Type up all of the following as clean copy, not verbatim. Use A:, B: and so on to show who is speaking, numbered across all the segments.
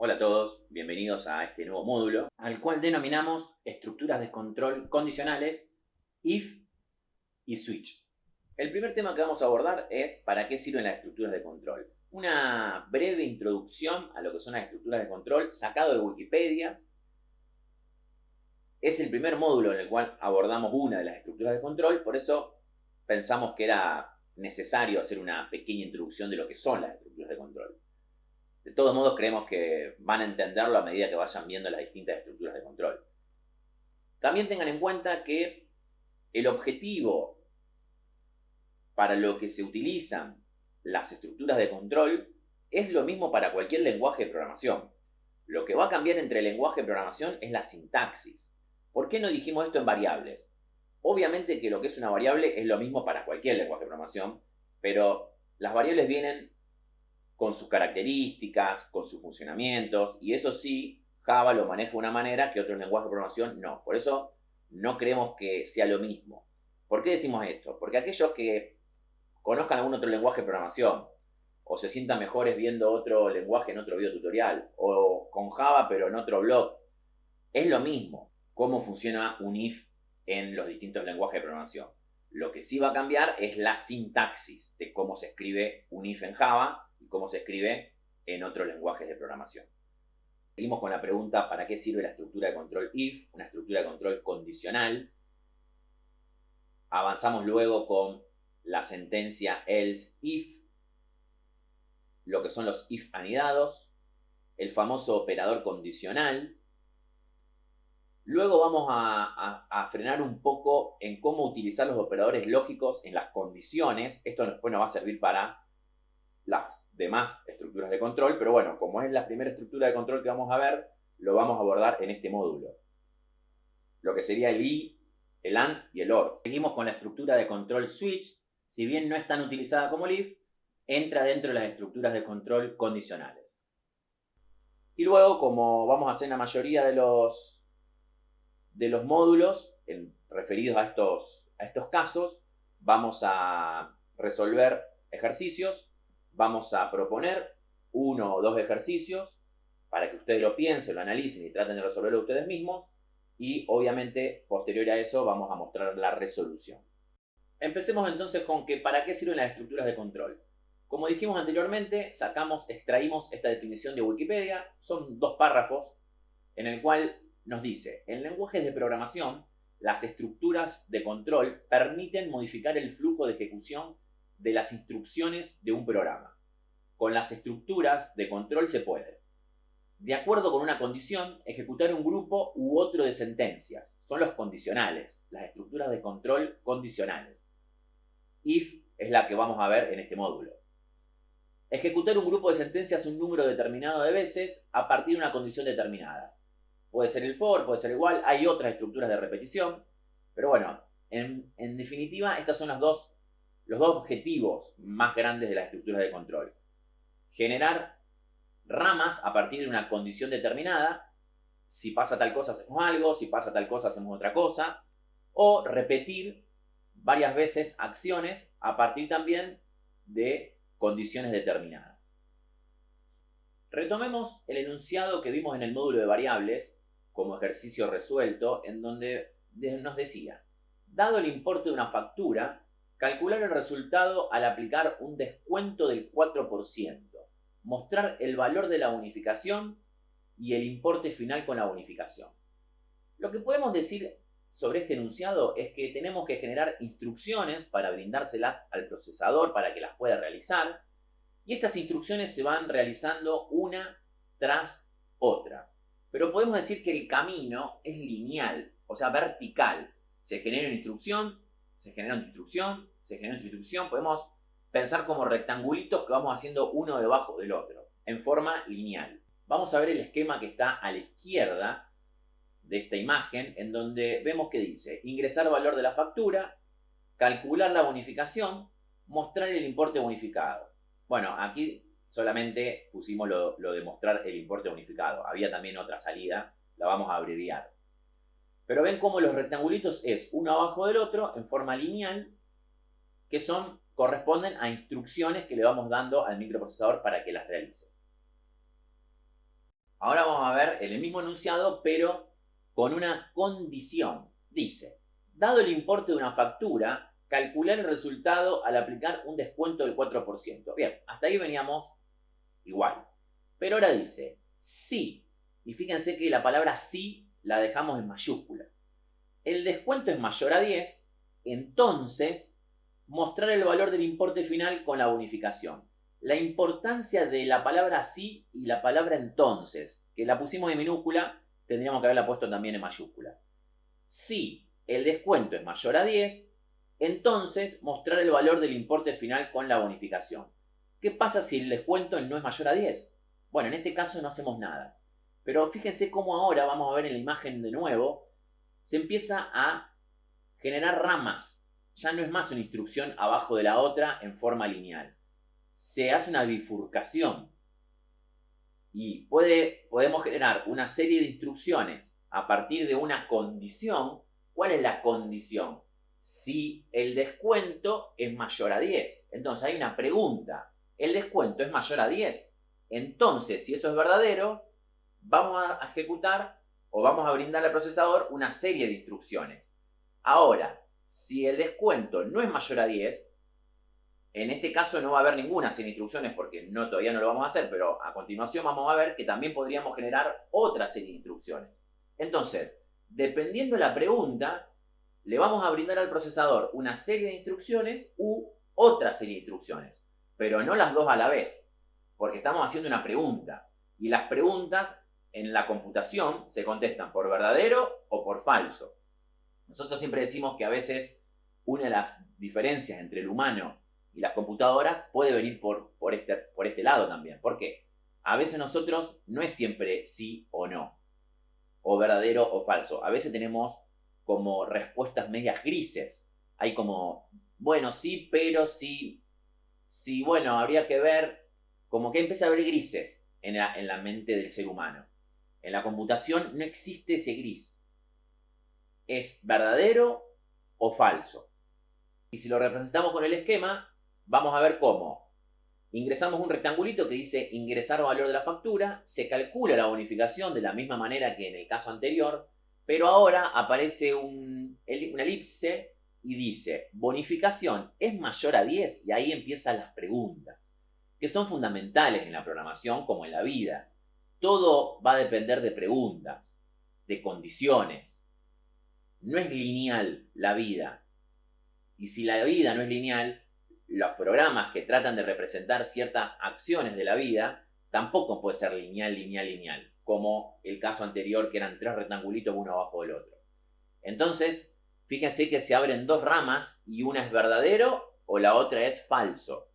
A: Hola a todos, bienvenidos a este nuevo módulo, al cual denominamos estructuras de control condicionales, if y switch. El primer tema que vamos a abordar es ¿para qué sirven las estructuras de control? Una breve introducción a lo que son las estructuras de control, sacado de Wikipedia. Es el primer módulo en el cual abordamos una de las estructuras de control, por eso pensamos que era necesario hacer una pequeña introducción de lo que son las estructuras de control. De todos modos, creemos que van a entenderlo a medida que vayan viendo las distintas estructuras de control. También tengan en cuenta que el objetivo para lo que se utilizan las estructuras de control es lo mismo para cualquier lenguaje de programación. Lo que va a cambiar entre lenguaje de programación es la sintaxis. ¿Por qué no dijimos esto en variables? Obviamente que lo que es una variable es lo mismo para cualquier lenguaje de programación, pero las variables vienen con sus características, con sus funcionamientos, y eso sí, Java lo maneja de una manera que otros lenguajes de programación no. Por eso no creemos que sea lo mismo. ¿Por qué decimos esto? Porque aquellos que conozcan algún otro lenguaje de programación, o se sientan mejores viendo otro lenguaje en otro video tutorial, o con Java pero en otro blog, es lo mismo cómo funciona un if en los distintos lenguajes de programación. Lo que sí va a cambiar es la sintaxis de cómo se escribe un if en Java y cómo se escribe en otros lenguajes de programación. Seguimos con la pregunta, ¿para qué sirve la estructura de control if? Una estructura de control condicional. Avanzamos luego con la sentencia else if, lo que son los if anidados, el famoso operador condicional. Luego vamos a frenar un poco en cómo utilizar los operadores lógicos en las condiciones. Esto después nos va a servir para las demás estructuras de control, pero bueno, como es la primera estructura de control que vamos a ver, lo vamos a abordar en este módulo. Lo que sería el i, el and y el or. Seguimos con la estructura de control switch. Si bien no es tan utilizada como el if, entra dentro de las estructuras de control condicionales. Y luego, como vamos a hacer en la mayoría de los módulos referidos a estos casos, vamos a resolver ejercicios, vamos a proponer 1 o 2 ejercicios para que ustedes lo piensen, lo analicen y traten de resolverlo ustedes mismos, y obviamente posterior a eso vamos a mostrar la resolución. Empecemos entonces con que ¿para qué sirven las estructuras de control? Como dijimos anteriormente, extraímos esta definición de Wikipedia, son 2 párrafos en el cual nos dice, en lenguajes de programación, las estructuras de control permiten modificar el flujo de ejecución de las instrucciones de un programa. Con las estructuras de control se puede, de acuerdo con una condición, ejecutar un grupo u otro de sentencias. Son los condicionales, las estructuras de control condicionales. If es la que vamos a ver en este módulo. Ejecutar un grupo de sentencias un número determinado de veces a partir de una condición determinada. Puede ser el for, puede ser igual, hay otras estructuras de repetición, pero bueno, en definitiva, estos son los dos objetivos más grandes de las estructuras de control. Generar ramas a partir de una condición determinada. Si pasa tal cosa hacemos algo, si pasa tal cosa hacemos otra cosa, o repetir varias veces acciones a partir también de condiciones determinadas. Retomemos el enunciado que vimos en el módulo de variables como ejercicio resuelto, en donde nos decía, dado el importe de una factura, calcular el resultado al aplicar un descuento del 4%, mostrar el valor de la bonificación y el importe final con la bonificación. Lo que podemos decir sobre este enunciado es que tenemos que generar instrucciones para brindárselas al procesador para que las pueda realizar, y estas instrucciones se van realizando una tras otra. Pero podemos decir que el camino es lineal, o sea, vertical. Se genera una instrucción, se genera otra instrucción, se genera otra instrucción. Podemos pensar como rectangulitos que vamos haciendo uno debajo del otro, en forma lineal. Vamos a ver el esquema que está a la izquierda de esta imagen, en donde vemos que dice ingresar valor de la factura, calcular la bonificación, mostrar el importe bonificado. Bueno, aquí solamente pusimos lo de mostrar el importe bonificado. Había también otra salida, la vamos a abreviar. Pero ven cómo los rectangulitos es uno abajo del otro en forma lineal, que corresponden a instrucciones que le vamos dando al microprocesador para que las realice. Ahora vamos a ver el mismo enunciado, pero con una condición. Dice, dado el importe de una factura, calcular el resultado al aplicar un descuento del 4%. Bien, hasta ahí veníamos igual. Pero ahora dice, sí. Y fíjense que la palabra sí la dejamos en mayúscula. El descuento es mayor a 10, entonces mostrar el valor del importe final con la bonificación. La importancia de la palabra sí y la palabra entonces, que la pusimos en minúscula, tendríamos que haberla puesto también en mayúscula. Si el descuento es mayor a 10, entonces mostrar el valor del importe final con la bonificación. ¿Qué pasa si el descuento no es mayor a 10? Bueno, en este caso no hacemos nada. Pero fíjense cómo ahora, vamos a ver en la imagen de nuevo, se empieza a generar ramas. Ya no es más una instrucción abajo de la otra en forma lineal. Se hace una bifurcación. Y podemos generar una serie de instrucciones a partir de una condición. ¿Cuál es la condición? Si el descuento es mayor a 10. Entonces hay una pregunta. ¿El descuento es mayor a 10? Entonces, si eso es verdadero, vamos a ejecutar o vamos a brindarle al procesador una serie de instrucciones. Ahora, si el descuento no es mayor a 10, en este caso no va a haber ninguna serie de instrucciones porque todavía no lo vamos a hacer, pero a continuación vamos a ver que también podríamos generar otra serie de instrucciones. Entonces, dependiendo de la pregunta, le vamos a brindar al procesador una serie de instrucciones u otra serie de instrucciones, pero no las dos a la vez, porque estamos haciendo una pregunta. Y las preguntas en la computación se contestan por verdadero o por falso. Nosotros siempre decimos que a veces una de las diferencias entre el humano y las computadoras puede venir por este lado también. ¿Por qué? A veces nosotros no es siempre sí o no, o verdadero o falso. A veces tenemos como respuestas medias grises. Hay como, bueno, sí, pero sí, sí, bueno, habría que ver, como que empieza a haber grises en la mente del ser humano. En la computación no existe ese gris. Es verdadero o falso. Y si lo representamos con el esquema, vamos a ver cómo. Ingresamos un rectangulito que dice ingresar valor de la factura, se calcula la bonificación de la misma manera que en el caso anterior, pero ahora aparece una elipse y dice bonificación es mayor a 10 y ahí empiezan las preguntas, que son fundamentales en la programación como en la vida. Todo va a depender de preguntas, de condiciones. No es lineal la vida. Y si la vida no es lineal, los programas que tratan de representar ciertas acciones de la vida tampoco puede ser lineal, como el caso anterior que eran tres rectangulitos uno abajo del otro. Entonces, fíjense que se abren dos ramas y una es verdadero o la otra es falso.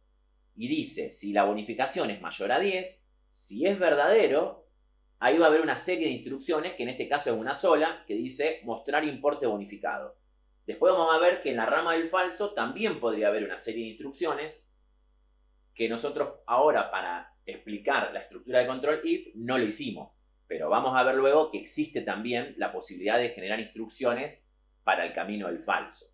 A: Y dice, si la bonificación es mayor a 10, si es verdadero, ahí va a haber una serie de instrucciones, que en este caso es una sola, que dice mostrar importe bonificado. Después vamos a ver que en la rama del falso también podría haber una serie de instrucciones que nosotros ahora para explicar la estructura de control if no lo hicimos. Pero vamos a ver luego que existe también la posibilidad de generar instrucciones para el camino del falso.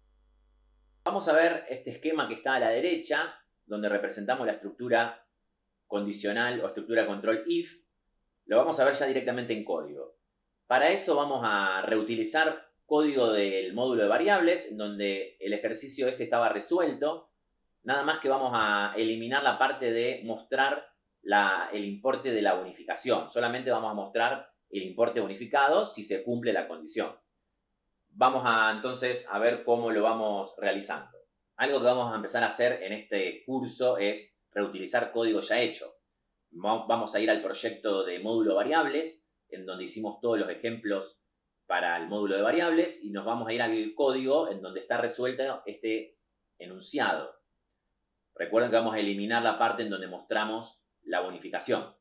A: Vamos a ver este esquema que está a la derecha, donde representamos la estructura condicional o estructura control if. Lo vamos a ver ya directamente en código. Para eso vamos a reutilizar código del módulo de variables, en donde el ejercicio este estaba resuelto. Nada más que vamos a eliminar la parte de mostrar el importe de la bonificación. Solamente vamos a mostrar el importe bonificado si se cumple la condición. Vamos entonces a ver cómo lo vamos realizando. Algo que vamos a empezar a hacer en este curso es reutilizar código ya hecho. Vamos a ir al proyecto de módulo variables, en donde hicimos todos los ejemplos para el módulo de variables, y nos vamos a ir al código en donde está resuelto este enunciado. Recuerden que vamos a eliminar la parte en donde mostramos la bonificación.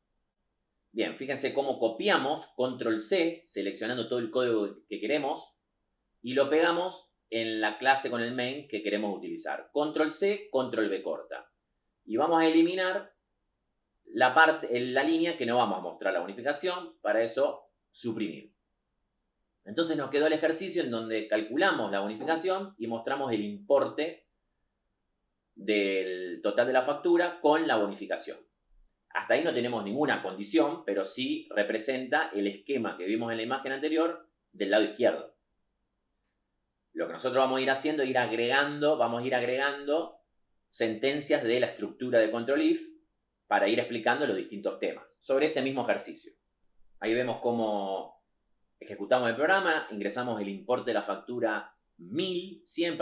A: Bien, fíjense cómo copiamos control C, seleccionando todo el código que queremos, y lo pegamos en la clase con el main que queremos utilizar. Control C, control V corta. Y vamos a eliminar la línea que no vamos a mostrar la bonificación, para eso suprimir. Entonces nos quedó el ejercicio en donde calculamos la bonificación y mostramos el importe del total de la factura con la bonificación. Hasta ahí no tenemos ninguna condición, pero sí representa el esquema que vimos en la imagen anterior del lado izquierdo. Lo que nosotros vamos a ir haciendo es vamos a ir agregando sentencias de la estructura de control if para ir explicando los distintos temas sobre este mismo ejercicio. Ahí vemos cómo ejecutamos el programa, ingresamos el importe de la factura 100,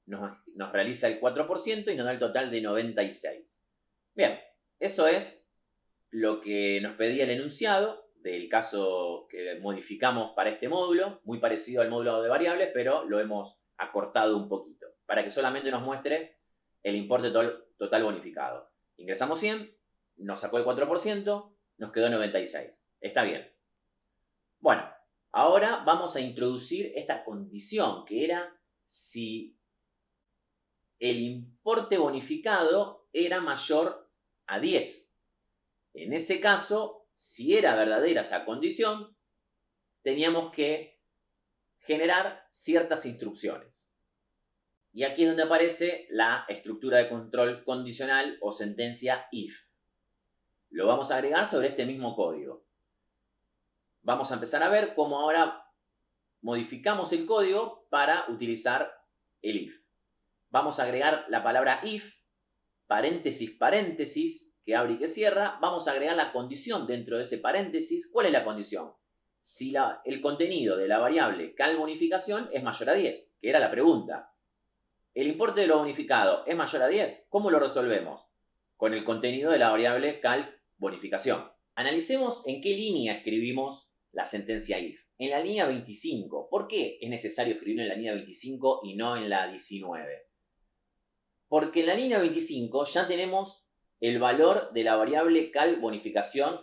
A: nos realiza el 4% y nos da el total de 96. Bien, eso es lo que nos pedía el enunciado del caso que modificamos para este módulo, muy parecido al módulo de variables, pero lo hemos acortado un poquito, para que solamente nos muestre el importe total bonificado. Ingresamos 100, nos sacó el 4%, nos quedó 96. Está bien. Bueno, ahora vamos a introducir esta condición, que era si el importe bonificado era mayor a 10. En ese caso, si era verdadera esa condición, teníamos que generar ciertas instrucciones. Y aquí es donde aparece la estructura de control condicional o sentencia if. Lo vamos a agregar sobre este mismo código. Vamos a empezar a ver cómo ahora modificamos el código para utilizar el if. Vamos a agregar la palabra if, paréntesis, paréntesis, que abre y que cierra. Vamos a agregar la condición dentro de ese paréntesis. ¿Cuál es la condición? Si el contenido de la variable cal bonificación es mayor a 10, que era la pregunta. ¿El importe de lo bonificado es mayor a 10? ¿Cómo lo resolvemos? Con el contenido de la variable cal bonificación. Analicemos en qué línea escribimos la sentencia if. En la línea 25. ¿Por qué es necesario escribirlo en la línea 25 y no en la 19? Porque en la línea 25 ya tenemos el valor de la variable cal bonificación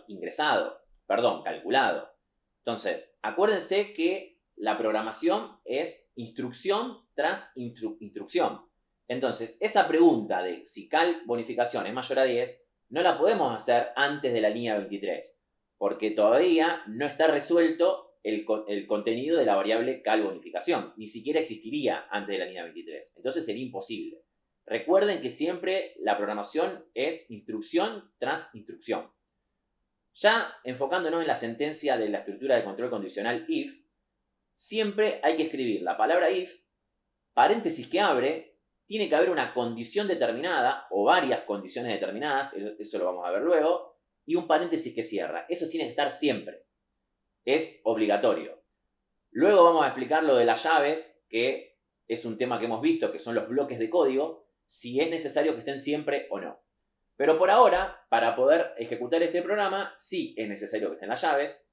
A: calculado. Entonces, acuérdense que la programación es instrucción tras instrucción. Entonces, esa pregunta de si cal bonificación es mayor a 10, no la podemos hacer antes de la línea 23, porque todavía no está resuelto el contenido de la variable cal bonificación. Ni siquiera existiría antes de la línea 23. Entonces sería imposible. Recuerden que siempre la programación es instrucción tras instrucción. Ya enfocándonos en la sentencia de la estructura de control condicional if, siempre hay que escribir la palabra if, paréntesis que abre, tiene que haber una condición determinada o varias condiciones determinadas, eso lo vamos a ver luego, y un paréntesis que cierra. Eso tiene que estar siempre. Es obligatorio. Luego vamos a explicar lo de las llaves, que es un tema que hemos visto, que son los bloques de código, si es necesario que estén siempre o no. Pero por ahora, para poder ejecutar este programa, sí es necesario que estén las llaves,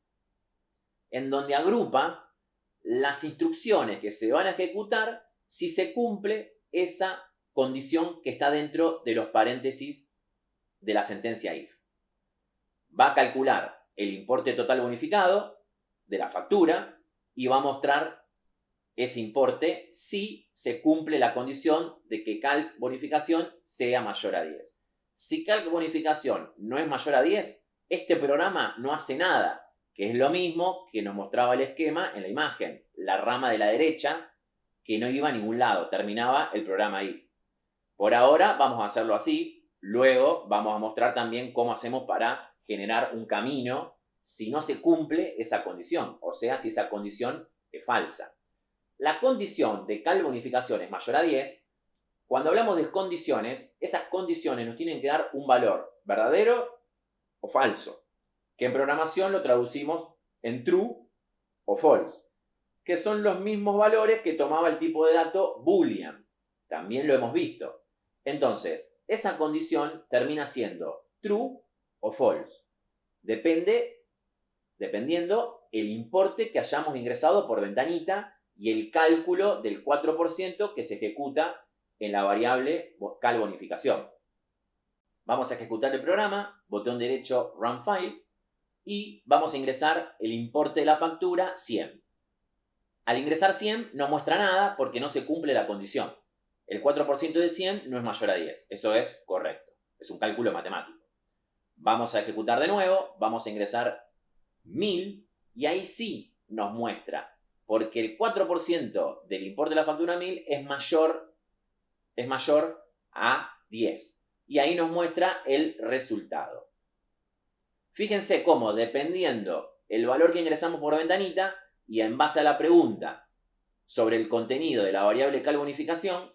A: en donde agrupa las instrucciones que se van a ejecutar si se cumple esa condición que está dentro de los paréntesis de la sentencia if. Va a calcular el importe total bonificado de la factura y va a mostrar ese importe si se cumple la condición de que cal bonificación sea mayor a 10. Si cal bonificación no es mayor a 10, este programa no hace nada, que es lo mismo que nos mostraba el esquema en la imagen. La rama de la derecha que no iba a ningún lado, terminaba el programa ahí. Por ahora vamos a hacerlo así, luego vamos a mostrar también cómo hacemos para generar un camino si no se cumple esa condición, o sea, si esa condición es falsa. La condición de cal bonificación es mayor a 10. Cuando hablamos de condiciones, esas condiciones nos tienen que dar un valor verdadero o falso, que en programación lo traducimos en true o false, que son los mismos valores que tomaba el tipo de dato boolean. También lo hemos visto. Entonces, esa condición termina siendo true o false. Dependiendo el importe que hayamos ingresado por ventanita y el cálculo del 4% que se ejecuta en la variable cal bonificación. Vamos a ejecutar el programa, botón derecho Run File, y vamos a ingresar el importe de la factura 100. Al ingresar 100 no muestra nada porque no se cumple la condición. El 4% de 100 no es mayor a 10. Eso es correcto. Es un cálculo matemático. Vamos a ejecutar de nuevo, vamos a ingresar 1000 y ahí sí nos muestra, porque el 4% del importe de la factura 1000 es mayor a 10. Y ahí nos muestra el resultado. Fíjense cómo, dependiendo el valor que ingresamos por ventanita y en base a la pregunta sobre el contenido de la variable cal bonificación,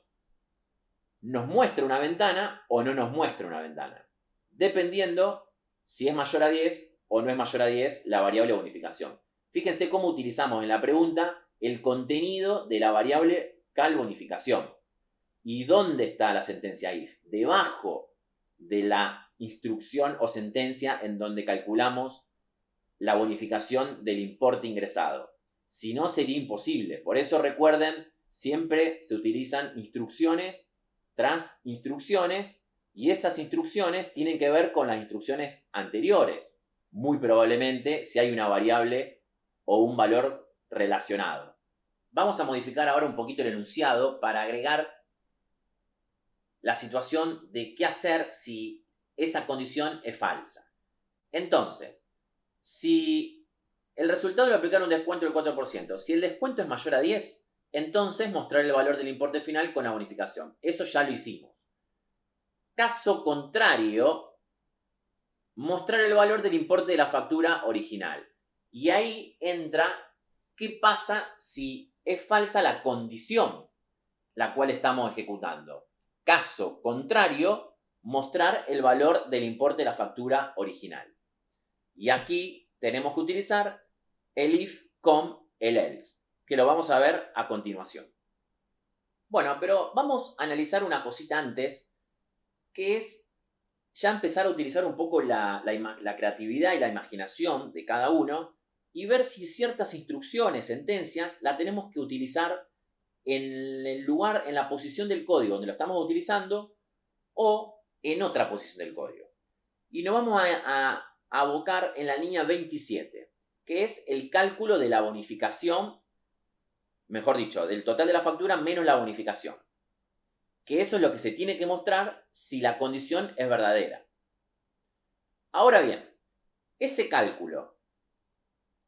A: nos muestra una ventana o no nos muestra una ventana, dependiendo si es mayor a 10 o no es mayor a 10 la variable bonificación. Fíjense cómo utilizamos en la pregunta el contenido de la variable cal bonificación. ¿Y dónde está la sentencia if? Debajo de la instrucción o sentencia en donde calculamos la bonificación del importe ingresado. Si no, sería imposible. Por eso recuerden, siempre se utilizan instrucciones tras instrucciones y esas instrucciones tienen que ver con las instrucciones anteriores. Muy probablemente si hay una variable o un valor relacionado. Vamos a modificar ahora un poquito el enunciado para agregar la situación de qué hacer si esa condición es falsa. Entonces, si el resultado le aplicar un descuento del 4%, si el descuento es mayor a 10, entonces mostrar el valor del importe final con la bonificación. Eso ya lo hicimos. Caso contrario, mostrar el valor del importe de la factura original. Y ahí entra qué pasa si es falsa la condición la cual estamos ejecutando. Caso contrario, mostrar el valor del importe de la factura original. Y aquí tenemos que utilizar el if con el else, que lo vamos a ver a continuación. Bueno, pero vamos a analizar una cosita antes, que es ya empezar a utilizar un poco la creatividad y la imaginación de cada uno y ver si ciertas instrucciones, sentencias, la tenemos que utilizar en el lugar, en la posición del código donde lo estamos utilizando o en otra posición del código. Y nos vamos a abocar en la línea 27, que es el cálculo de la bonificación, mejor dicho, del total de la factura menos la bonificación. Que eso es lo que se tiene que mostrar si la condición es verdadera. Ahora bien, ese cálculo,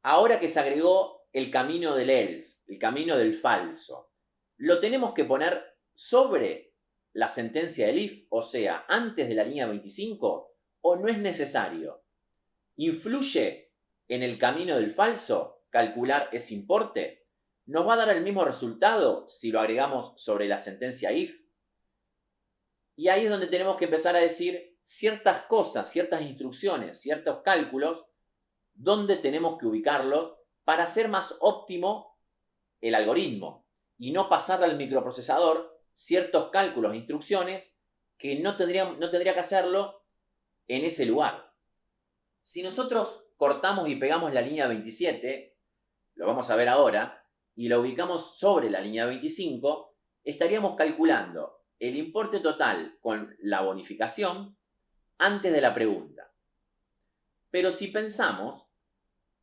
A: ahora que se agregó el camino del else, el camino del falso, lo tenemos que poner sobre la sentencia del if, o sea, antes de la línea 25, o no es necesario. ¿Influye en el camino del falso calcular ese importe? ¿Nos va a dar el mismo resultado si lo agregamos sobre la sentencia if? Y ahí es donde tenemos que empezar a decir ciertas cosas, ciertas instrucciones, ciertos cálculos, donde tenemos que ubicarlo para hacer más óptimo el algoritmo y no pasarle al microprocesador ciertos cálculos e instrucciones que no tendría que hacerlo en ese lugar. Si nosotros cortamos y pegamos la línea 27, lo vamos a ver ahora, y lo ubicamos sobre la línea 25, estaríamos calculando el importe total con la bonificación antes de la pregunta. Pero si pensamos,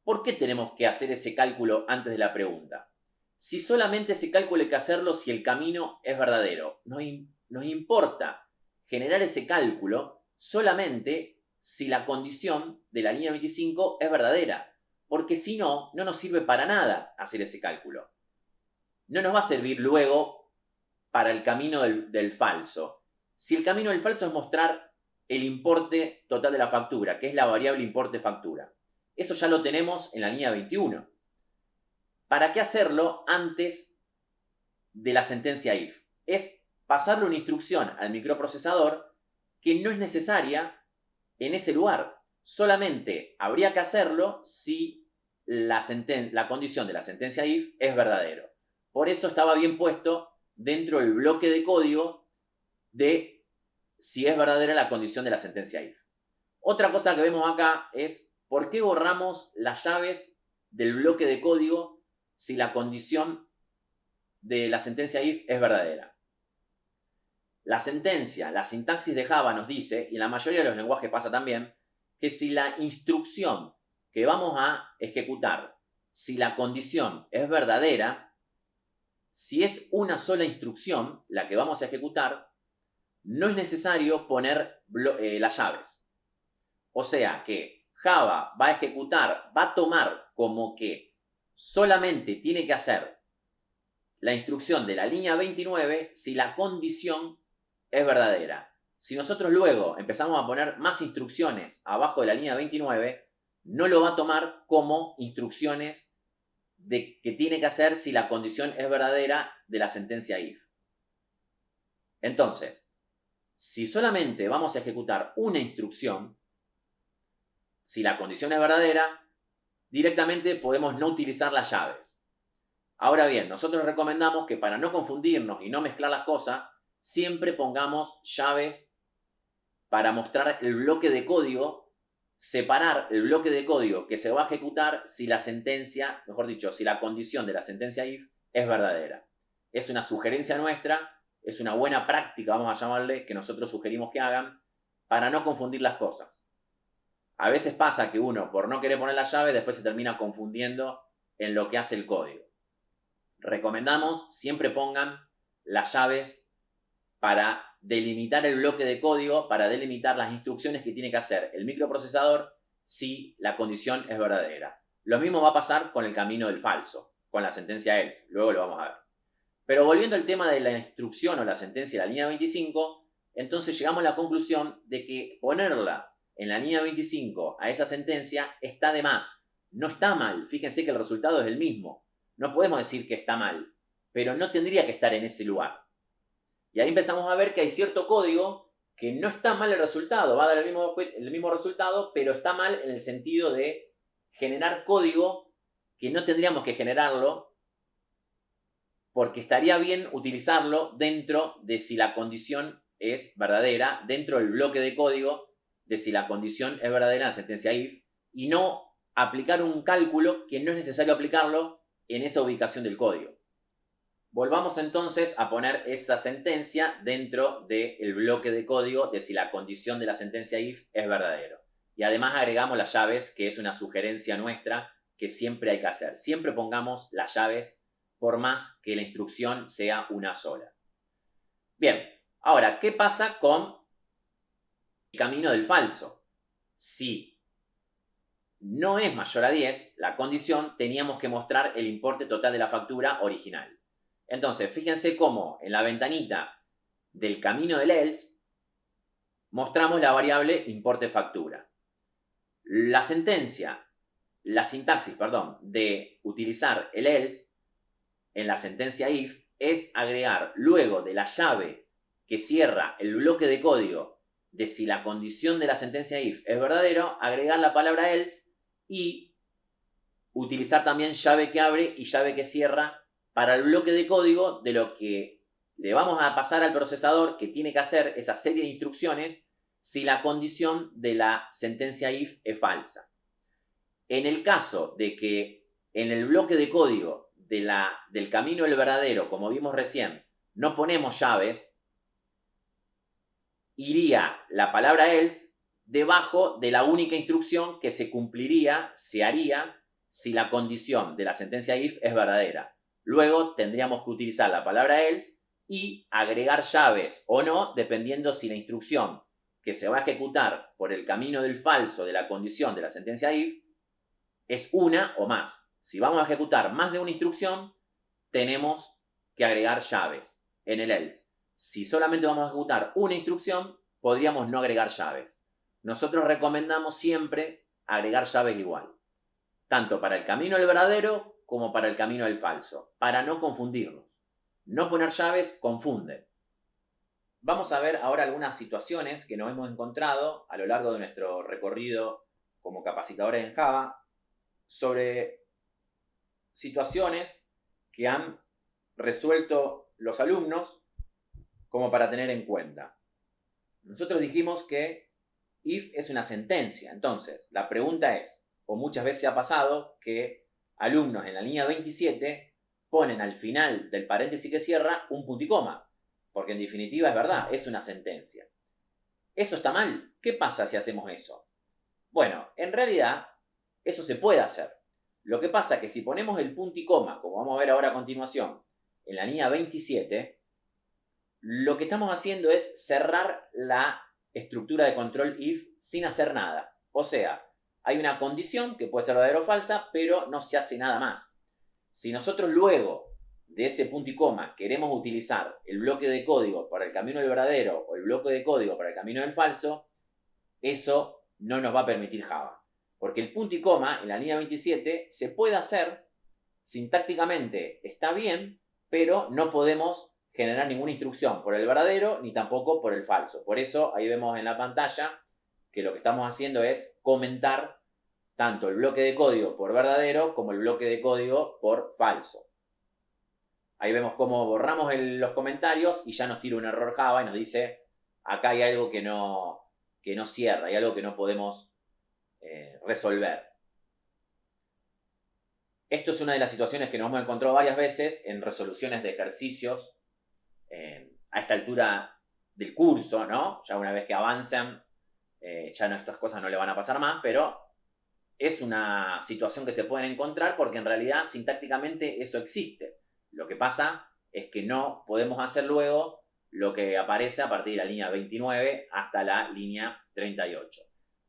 A: ¿por qué tenemos que hacer ese cálculo antes de la pregunta? Si solamente ese cálculo hay que hacerlo si el camino es verdadero. Nos importa generar ese cálculo solamente si la condición de la línea 25 es verdadera. Porque si no, no nos sirve para nada hacer ese cálculo. No nos va a servir luego para el camino del falso. Si el camino del falso es mostrar el importe total de la factura, que es la variable importe factura. Eso ya lo tenemos en la línea 21. ¿Para qué hacerlo antes de la sentencia if? Es pasarle una instrucción al microprocesador que no es necesaria en ese lugar. Solamente habría que hacerlo si la condición de la sentencia if es verdadero. Por eso estaba bien puesto dentro del bloque de código de si es verdadera la condición de la sentencia if. Otra cosa que vemos acá es por qué borramos las llaves del bloque de código si la condición de la sentencia if es verdadera. La sentencia, la sintaxis de Java nos dice, y en la mayoría de los lenguajes pasa también, que si la instrucción que vamos a ejecutar, si la condición es verdadera, si es una sola instrucción la que vamos a ejecutar, no es necesario poner las llaves. O sea que Java va a ejecutar, va a tomar como que solamente tiene que hacer la instrucción de la línea 29 si la condición es verdadera. Si nosotros luego empezamos a poner más instrucciones abajo de la línea 29, no lo va a tomar como instrucciones de que tiene que hacer si la condición es verdadera de la sentencia if. Entonces, si solamente vamos a ejecutar una instrucción, si la condición es verdadera, directamente podemos no utilizar las llaves. Ahora bien, nosotros recomendamos que para no confundirnos y no mezclar las cosas, siempre pongamos llaves para mostrar el bloque de código, separar el bloque de código que se va a ejecutar si la sentencia, mejor dicho, si la condición de la sentencia if es verdadera. Es una sugerencia nuestra, es una buena práctica, vamos a llamarle, que nosotros sugerimos que hagan para no confundir las cosas. A veces pasa que uno, por no querer poner la llave, después se termina confundiendo en lo que hace el código. Recomendamos siempre pongan las llaves para delimitar el bloque de código, para delimitar las instrucciones que tiene que hacer el microprocesador si la condición es verdadera. Lo mismo va a pasar con el camino del falso, con la sentencia else, luego lo vamos a ver. Pero volviendo al tema de la instrucción o la sentencia de la línea 25, entonces llegamos a la conclusión de que ponerla en la línea 25 a esa sentencia está de más. No está mal, fíjense que el resultado es el mismo. No podemos decir que está mal, pero no tendría que estar en ese lugar. Y ahí empezamos a ver que hay cierto código que no está mal el resultado, va a dar el mismo resultado, pero está mal en el sentido de generar código que no tendríamos que generarlo, porque estaría bien utilizarlo dentro de si la condición es verdadera, dentro del bloque de código de si la condición es verdadera en la sentencia if, y no aplicar un cálculo que no es necesario aplicarlo en esa ubicación del código. Volvamos entonces a poner esa sentencia dentro del bloque de código de si la condición de la sentencia if es verdadero. Y además agregamos las llaves, que es una sugerencia nuestra que siempre hay que hacer. Siempre pongamos las llaves por más que la instrucción sea una sola. Bien, ahora, ¿qué pasa con el camino del falso? Si no es mayor a 10, la condición, teníamos que mostrar el importe total de la factura original. Entonces, fíjense cómo en la ventanita del camino del else mostramos la variable importe factura. La sintaxis, de utilizar el else en la sentencia if es agregar luego de la llave que cierra el bloque de código de si la condición de la sentencia if es verdadero, agregar la palabra else y utilizar también llave que abre y llave que cierra para el bloque de código de lo que le vamos a pasar al procesador que tiene que hacer esa serie de instrucciones si la condición de la sentencia if es falsa. En el caso de que en el bloque de código del camino del verdadero, como vimos recién, no ponemos llaves, iría la palabra else debajo de la única instrucción que se cumpliría, se haría, si la condición de la sentencia if es verdadera. Luego tendríamos que utilizar la palabra else y agregar llaves o no, dependiendo si la instrucción que se va a ejecutar por el camino del falso de la condición de la sentencia if es una o más. Si vamos a ejecutar más de una instrucción, tenemos que agregar llaves en el else. Si solamente vamos a ejecutar una instrucción, podríamos no agregar llaves. Nosotros recomendamos siempre agregar llaves igual, tanto para el camino del verdadero como para el camino del falso, para no confundirnos. No poner llaves confunde. Vamos a ver ahora algunas situaciones que nos hemos encontrado a lo largo de nuestro recorrido como capacitadores en Java sobre situaciones que han resuelto los alumnos como para tener en cuenta. Nosotros dijimos que if es una sentencia. Entonces, la pregunta es, o muchas veces ha pasado que alumnos en la línea 27 ponen al final del paréntesis que cierra un punto y coma, porque en definitiva es verdad, es una sentencia. ¿Eso está mal? ¿Qué pasa si hacemos eso? Bueno, en realidad eso se puede hacer. Lo que pasa es que si ponemos el punto y coma, como vamos a ver ahora a continuación, en la línea 27, lo que estamos haciendo es cerrar la estructura de control if sin hacer nada. O sea, hay una condición que puede ser verdadera o falsa, pero no se hace nada más. Si nosotros luego de ese punto y coma queremos utilizar el bloque de código para el camino del verdadero o el bloque de código para el camino del falso, eso no nos va a permitir Java. Porque el punto y coma en la línea 27 se puede hacer, sintácticamente está bien, pero no podemos generar ninguna instrucción por el verdadero ni tampoco por el falso. Por eso ahí vemos en la pantalla que lo que estamos haciendo es comentar tanto el bloque de código por verdadero como el bloque de código por falso. Ahí vemos cómo borramos los comentarios y ya nos tira un error Java y nos dice, acá hay algo que no cierra, hay algo que no podemos resolver. Esto es una de las situaciones que nos hemos encontrado varias veces en resoluciones de ejercicios a esta altura del curso, ¿no? Ya una vez que avancen, ya no, estas cosas no le van a pasar más, pero es una situación que se pueden encontrar porque en realidad sintácticamente eso existe. Lo que pasa es que no podemos hacer luego lo que aparece a partir de la línea 29 hasta la línea 38.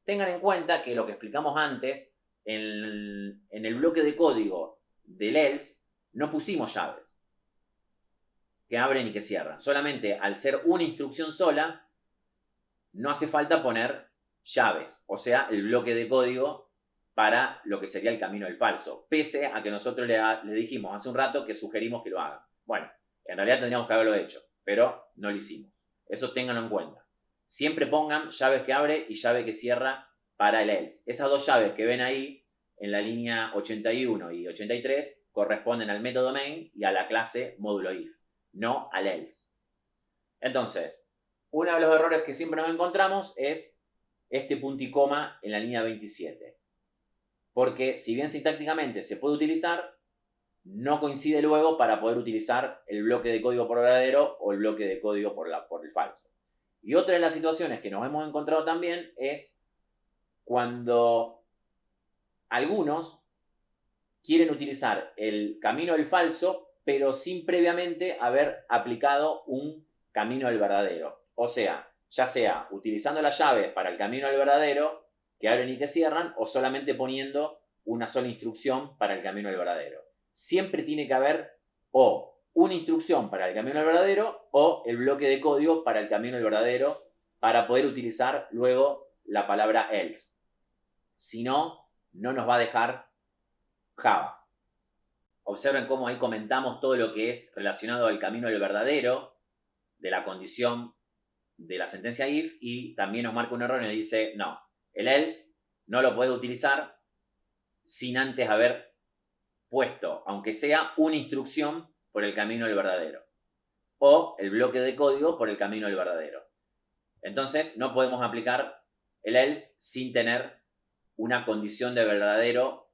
A: Tengan en cuenta que lo que explicamos antes, en el bloque de código del else no pusimos llaves que abren y que cierran. Solamente al ser una instrucción sola, no hace falta poner llaves, o sea, el bloque de código para lo que sería el camino del falso, pese a que nosotros le dijimos hace un rato que sugerimos que lo hagan. Bueno, en realidad tendríamos que haberlo hecho, pero no lo hicimos. Eso ténganlo en cuenta. Siempre pongan llaves que abre y llave que cierra para el else. Esas dos llaves que ven ahí en la línea 81 y 83 corresponden al método main y a la clase módulo if, no al else. Entonces, uno de los errores que siempre nos encontramos es este punto y coma en la línea 27. Porque si bien sintácticamente se puede utilizar, no coincide luego para poder utilizar el bloque de código por verdadero o el bloque de código por el falso. Y otra de las situaciones que nos hemos encontrado también es cuando algunos quieren utilizar el camino del falso, pero sin previamente haber aplicado un camino del verdadero. O sea, ya sea utilizando las llaves para el camino del verdadero, que abren y que cierran, o solamente poniendo una sola instrucción para el camino del verdadero. Siempre tiene que haber o una instrucción para el camino del verdadero o el bloque de código para el camino del verdadero para poder utilizar luego la palabra else. Si no, no nos va a dejar Java. Observen cómo ahí comentamos todo lo que es relacionado al camino del verdadero, de la condición de la sentencia if, y también nos marca un error y nos dice, no, el else no lo puedes utilizar sin antes haber puesto, aunque sea una instrucción por el camino del verdadero, o el bloque de código por el camino del verdadero. Entonces, no podemos aplicar el else sin tener una condición de verdadero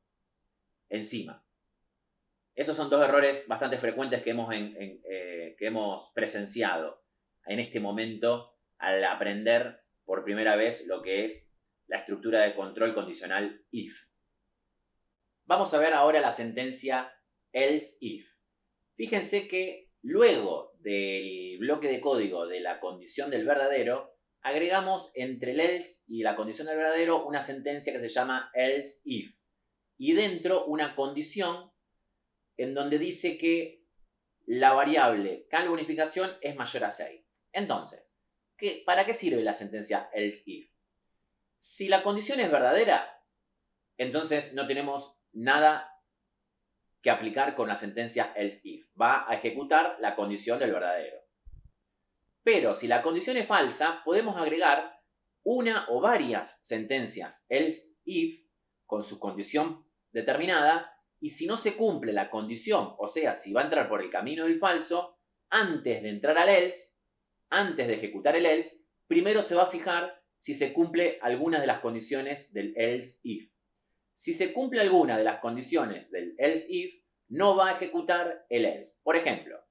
A: encima. Esos son dos errores bastante frecuentes que hemos presenciado en este momento al aprender por primera vez lo que es la estructura de control condicional if. Vamos a ver ahora la sentencia else if. Fíjense que luego del bloque de código de la condición del verdadero, agregamos entre el else y la condición del verdadero una sentencia que se llama else if. Y dentro una condición en donde dice que la variable cal bonificación es mayor a 6. Entonces, ¿para qué sirve la sentencia else if? Si la condición es verdadera, entonces no tenemos nada que aplicar con la sentencia else if. Va a ejecutar la condición del verdadero. Pero si la condición es falsa, podemos agregar una o varias sentencias else if con su condición determinada, y si no se cumple la condición, o sea, si va a entrar por el camino del falso, antes de entrar al else, antes de ejecutar el else, primero se va a fijar si se cumple alguna de las condiciones del else if. Si se cumple alguna de las condiciones del else if, no va a ejecutar el else. Por ejemplo,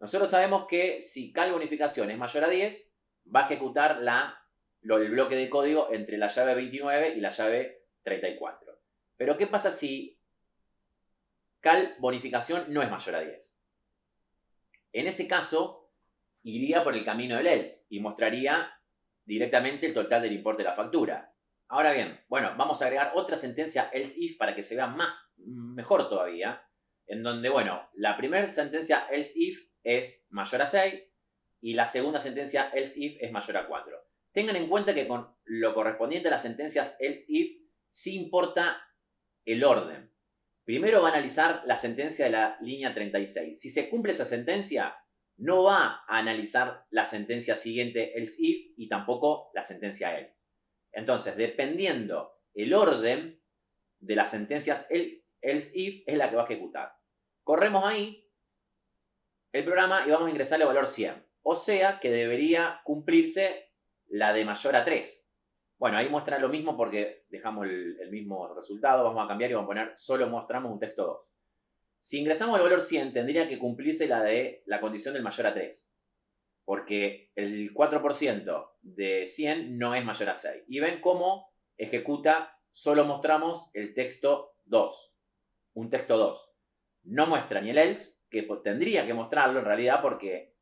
A: nosotros sabemos que si cal bonificación es mayor a 10, va a ejecutar el bloque de código entre la llave 29 y la llave 34. Pero ¿qué pasa si cal bonificación no es mayor a 10? En ese caso, iría por el camino del else y mostraría directamente el total del importe de la factura. Ahora bien, bueno, vamos a agregar otra sentencia else if para que se vea mejor todavía, en donde, bueno, la primera sentencia else if es mayor a 6 y la segunda sentencia else if es mayor a 4. Tengan en cuenta que con lo correspondiente a las sentencias else if sí importa el orden. Primero va a analizar la sentencia de la línea 36. Si se cumple esa sentencia, no va a analizar la sentencia siguiente else if y tampoco la sentencia else. Entonces, dependiendo el orden de las sentencias else if es la que va a ejecutar. Corremos ahí el programa y vamos a ingresar el valor 100. O sea que debería cumplirse la de mayor a 3. Bueno, ahí muestra lo mismo porque dejamos el mismo resultado. Vamos a cambiar y vamos a poner solo mostramos un texto 2. Si ingresamos el valor 100, tendría que cumplirse la de la condición del mayor a 3. Porque el 4% de 100 no es mayor a 6. Y ven cómo ejecuta, solo mostramos el texto 2. Un texto 2. No muestra ni el else, que tendría que mostrarlo en realidad porque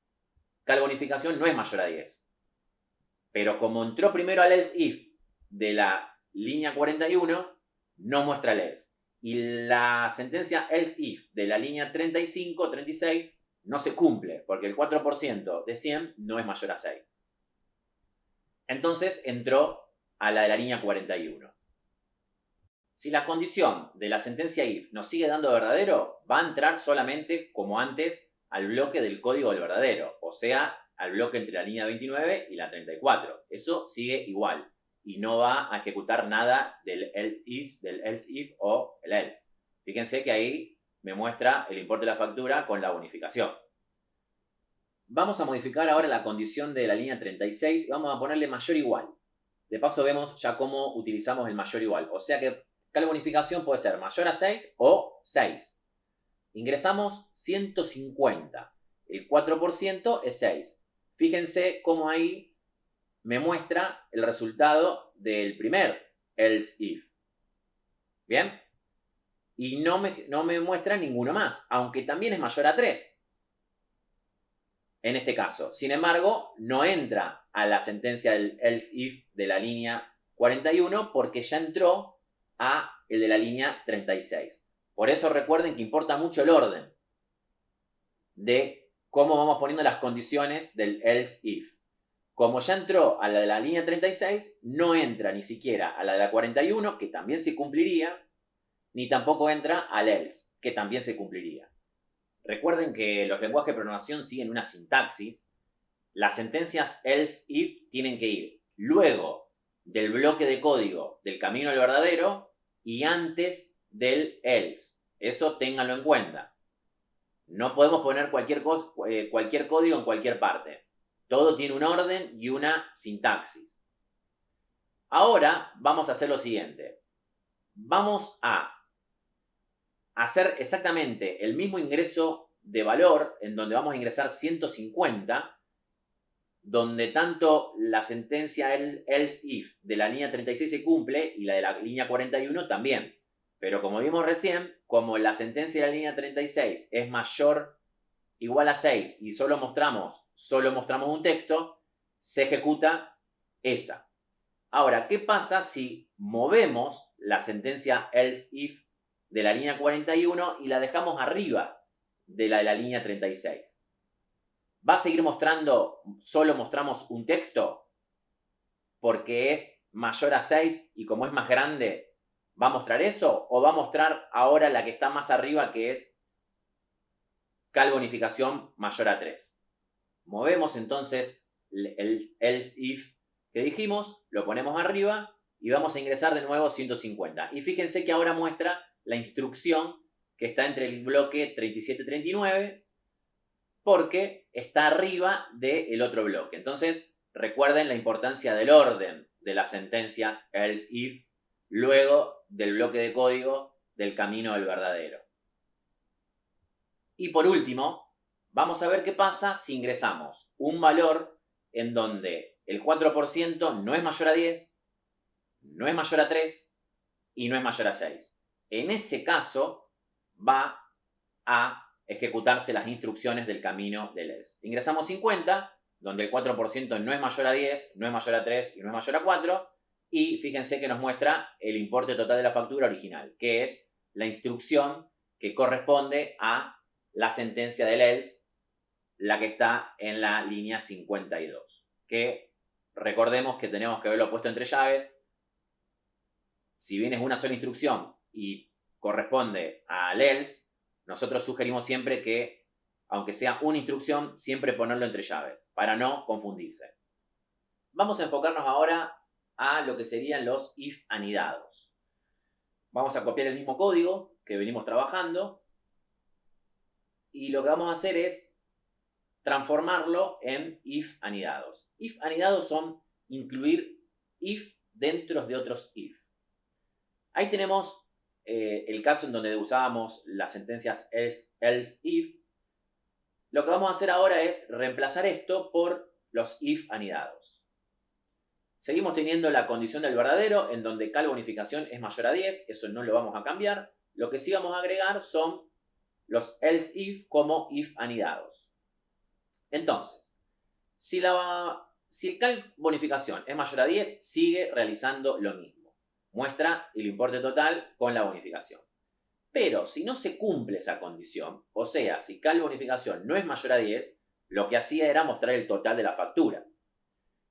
A: tal bonificación no es mayor a 10. Pero como entró primero al else if de la línea 41, no muestra el else. Y la sentencia else if de la línea 35, 36, no se cumple, porque el 4% de 100 no es mayor a 6. Entonces entró a la de la línea 41. Si la condición de la sentencia if nos sigue dando verdadero, va a entrar solamente, como antes, al bloque del código del verdadero, o sea, al bloque entre la línea 29 y la 34. Eso sigue igual y no va a ejecutar nada del else if o el else. Fíjense que ahí me muestra el importe de la factura con la bonificación. Vamos a modificar ahora la condición de la línea 36 y vamos a ponerle mayor igual. De paso vemos ya cómo utilizamos el mayor igual. O sea que acá la bonificación puede ser mayor a 6 o 6. Ingresamos 150. El 4% es 6. Fíjense cómo ahí me muestra el resultado del primer else if. ¿Bien? Y no me muestra ninguno más, aunque también es mayor a 3. En este caso. Sin embargo, no entra a la sentencia del else if de la línea 41 porque ya entró a el de la línea 36. Por eso recuerden que importa mucho el orden de cómo vamos poniendo las condiciones del else if. Como ya entró a la de la línea 36, no entra ni siquiera a la de la 41, que también se cumpliría, ni tampoco entra al else, que también se cumpliría. Recuerden que los lenguajes de programación siguen una sintaxis. Las sentencias else if tienen que ir luego del bloque de código del camino al verdadero y antes del else. Eso ténganlo en cuenta. No podemos poner cualquier código en cualquier parte. Todo tiene un orden y una sintaxis. Ahora vamos a hacer lo siguiente. Vamos a hacer exactamente el mismo ingreso de valor en donde vamos a ingresar 150, donde tanto la sentencia else if de la línea 36 se cumple y la de la línea 41 también. Pero como vimos recién, como la sentencia de la línea 36 es mayor igual a 6 y solo mostramos un texto, se ejecuta esa. Ahora, ¿qué pasa si movemos la sentencia else if de la línea 41 y la dejamos arriba de la línea 36? ¿Va a seguir mostrando, solo mostramos un texto? Porque es mayor a 6 y como es más grande, ¿va a mostrar eso? ¿O va a mostrar ahora la que está más arriba, que es cal bonificación mayor a 3? Movemos entonces el else if que dijimos, lo ponemos arriba y vamos a ingresar de nuevo 150. Y fíjense que ahora muestra la instrucción que está entre el bloque 37-39 porque está arriba del otro bloque. Entonces, recuerden la importancia del orden de las sentencias else if luego del bloque de código del camino del verdadero. Y por último, vamos a ver qué pasa si ingresamos un valor en donde el 4% no es mayor a 10, no es mayor a 3 y no es mayor a 6. En ese caso, va a ejecutarse las instrucciones del camino del else. Ingresamos 50, donde el 4% no es mayor a 10, no es mayor a 3 y no es mayor a 4. Y fíjense que nos muestra el importe total de la factura original, que es la instrucción que corresponde a la sentencia del else, la que está en la línea 52. Que recordemos que tenemos que haberlo puesto entre llaves si bien es una sola instrucción y corresponde al else, nosotros sugerimos siempre que, aunque sea una instrucción, siempre ponerlo entre llaves, para no confundirse. Vamos a enfocarnos ahora a lo que serían los if anidados. Vamos a copiar el mismo código que venimos trabajando y lo que vamos a hacer es transformarlo en if anidados. If anidados son incluir if dentro de otros if. Ahí tenemos el caso en donde usábamos las sentencias else, if. Lo que vamos a hacer ahora es reemplazar esto por los if anidados. Seguimos teniendo la condición del verdadero, en donde cal bonificación es mayor a 10, eso no lo vamos a cambiar. Lo que sí vamos a agregar son los else if como if anidados. Entonces, si el cal bonificación es mayor a 10, sigue realizando lo mismo. Muestra el importe total con la bonificación. Pero si no se cumple esa condición, o sea, si cal bonificación no es mayor a 10, lo que hacía era mostrar el total de la factura.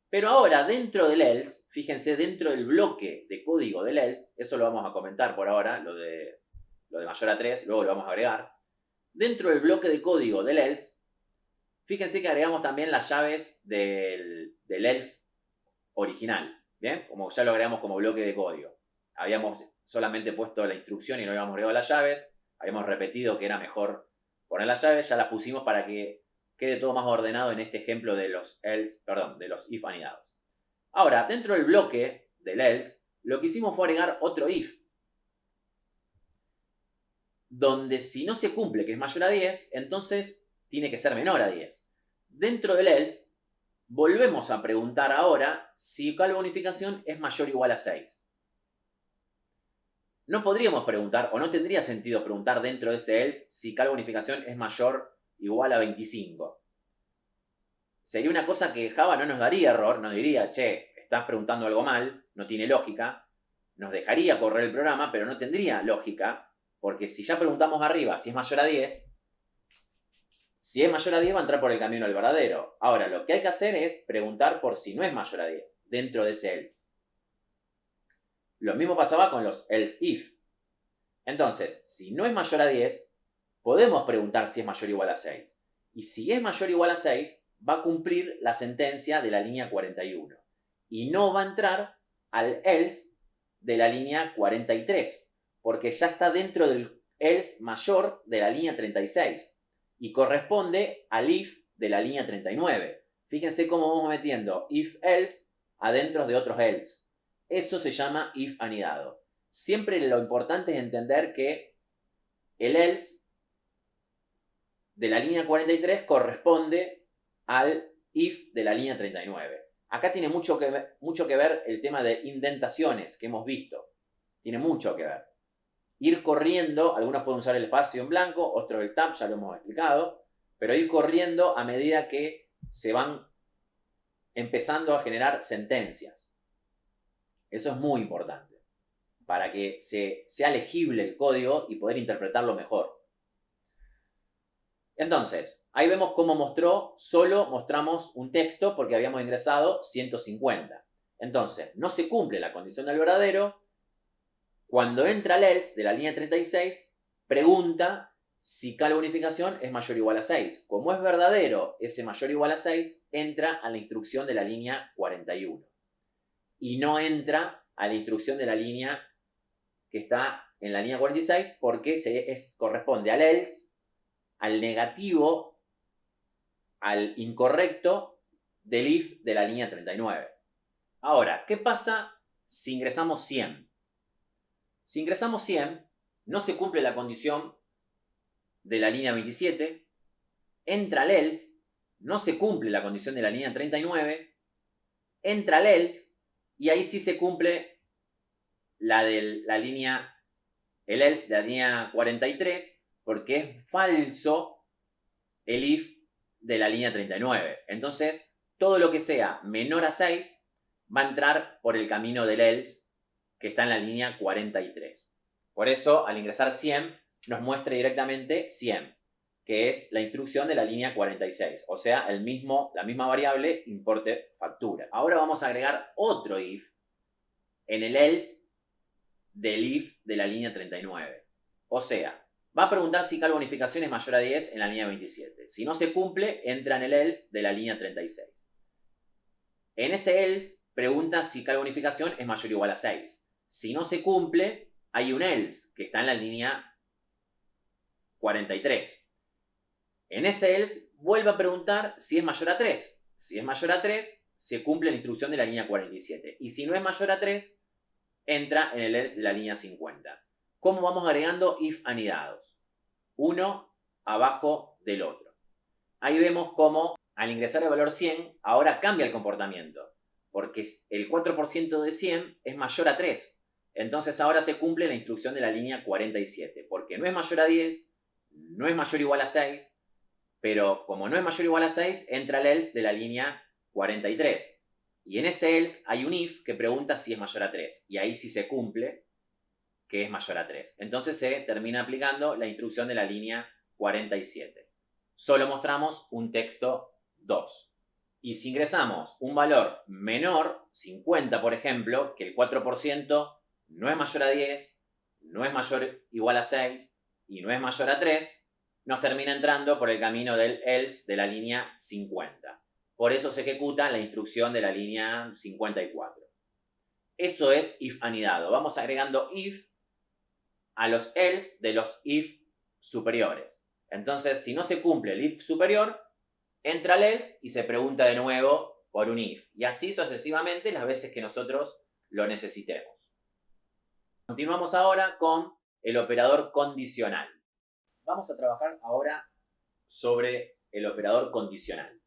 A: Pero ahora, dentro del else, fíjense, dentro del bloque de código del else, eso lo vamos a comentar por ahora, lo de mayor a 3, luego lo vamos a agregar. Dentro del bloque de código del else, fíjense que agregamos también las llaves del else original, ¿bien? Como ya lo agregamos como bloque de código. Habíamos solamente puesto la instrucción y no habíamos agregado las llaves. Habíamos repetido que era mejor poner las llaves, ya las pusimos para que quede todo más ordenado en este ejemplo de los if anidados. Ahora, dentro del bloque del else, lo que hicimos fue agregar otro if, donde si no se cumple que es mayor a 10, entonces tiene que ser menor a 10. Dentro del else, volvemos a preguntar ahora si cal bonificación es mayor o igual a 6. No podríamos preguntar, o no tendría sentido preguntar dentro de ese else si cal bonificación es mayor o igual a 25. Sería una cosa que Java no nos daría error, nos diría, che, estás preguntando algo mal, no tiene lógica, nos dejaría correr el programa, pero no tendría lógica, porque si ya preguntamos arriba si es mayor a 10, si es mayor a 10 va a entrar por el camino del verdadero. Ahora, lo que hay que hacer es preguntar por si no es mayor a 10, dentro de ese else. Lo mismo pasaba con los else if. Entonces, si no es mayor a 10, podemos preguntar si es mayor o igual a 6. Y si es mayor o igual a 6, va a cumplir la sentencia de la línea 41. Y no va a entrar al else de la línea 43, porque ya está dentro del else mayor de la línea 36 y corresponde al if de la línea 39. Fíjense cómo vamos metiendo if else adentro de otros else. Eso se llama if anidado. Siempre lo importante es entender que el else de la línea 43 corresponde al if de la línea 39. Acá tiene mucho que ver el tema de indentaciones que hemos visto. Tiene mucho que ver. Ir corriendo, algunos pueden usar el espacio en blanco, otros el tab, ya lo hemos explicado, pero ir corriendo a medida que se van empezando a generar sentencias. Eso es muy importante, para que sea legible el código y poder interpretarlo mejor. Entonces, ahí vemos cómo solo mostramos un texto porque habíamos ingresado 150. Entonces, no se cumple la condición del verdadero. Cuando entra el else de la línea 36, pregunta si cal bonificación es mayor o igual a 6. Como es verdadero ese mayor o igual a 6, entra a la instrucción de la línea 41. Y no entra a la instrucción de la línea que está en la línea 46 porque corresponde al else, al negativo, al incorrecto del if de la línea 39. Ahora, ¿qué pasa si ingresamos 100? Si ingresamos 100, no se cumple la condición de la línea 27, entra el else, no se cumple la condición de la línea 39, entra el else, y ahí sí se cumple el else de la línea 43, porque es falso el if de la línea 39. Entonces, todo lo que sea menor a 6 va a entrar por el camino del else que está en la línea 43. Por eso, al ingresar 100, nos muestra directamente 100, que es la instrucción de la línea 46. O sea, la misma variable, importe factura. Ahora vamos a agregar otro if en el else del if de la línea 39. O sea, va a preguntar si cal bonificación es mayor a 10 en la línea 27. Si no se cumple, entra en el else de la línea 36. En ese else pregunta si cal bonificación es mayor o igual a 6. Si no se cumple, hay un else que está en la línea 43. En ese else vuelve a preguntar si es mayor a 3. Si es mayor a 3, se cumple la instrucción de la línea 47. Y si no es mayor a 3, entra en el else de la línea 50. ¿Cómo vamos agregando if anidados? Uno abajo del otro. Ahí vemos cómo al ingresar el valor 100, ahora cambia el comportamiento, porque el 4% de 100 es mayor a 3. Entonces ahora se cumple la instrucción de la línea 47, porque no es mayor a 10, no es mayor o igual a 6, pero como no es mayor o igual a 6, entra el else de la línea 43. Y en ese else hay un if que pregunta si es mayor a 3, y ahí sí se cumple que es mayor a 3. Entonces se termina aplicando la instrucción de la línea 47. Solo mostramos un texto 2. Y si ingresamos un valor menor, 50 por ejemplo, que el 4% no es mayor a 10, no es mayor o igual a 6 y no es mayor a 3, nos termina entrando por el camino del else de la línea 50. Por eso se ejecuta la instrucción de la línea 54. Eso es if anidado. Vamos agregando if a los else de los if superiores. Entonces, si no se cumple el if superior, entra el else y se pregunta de nuevo por un if. Y así sucesivamente las veces que nosotros lo necesitemos. Continuamos ahora con el operador condicional. Vamos a trabajar ahora sobre el operador condicional.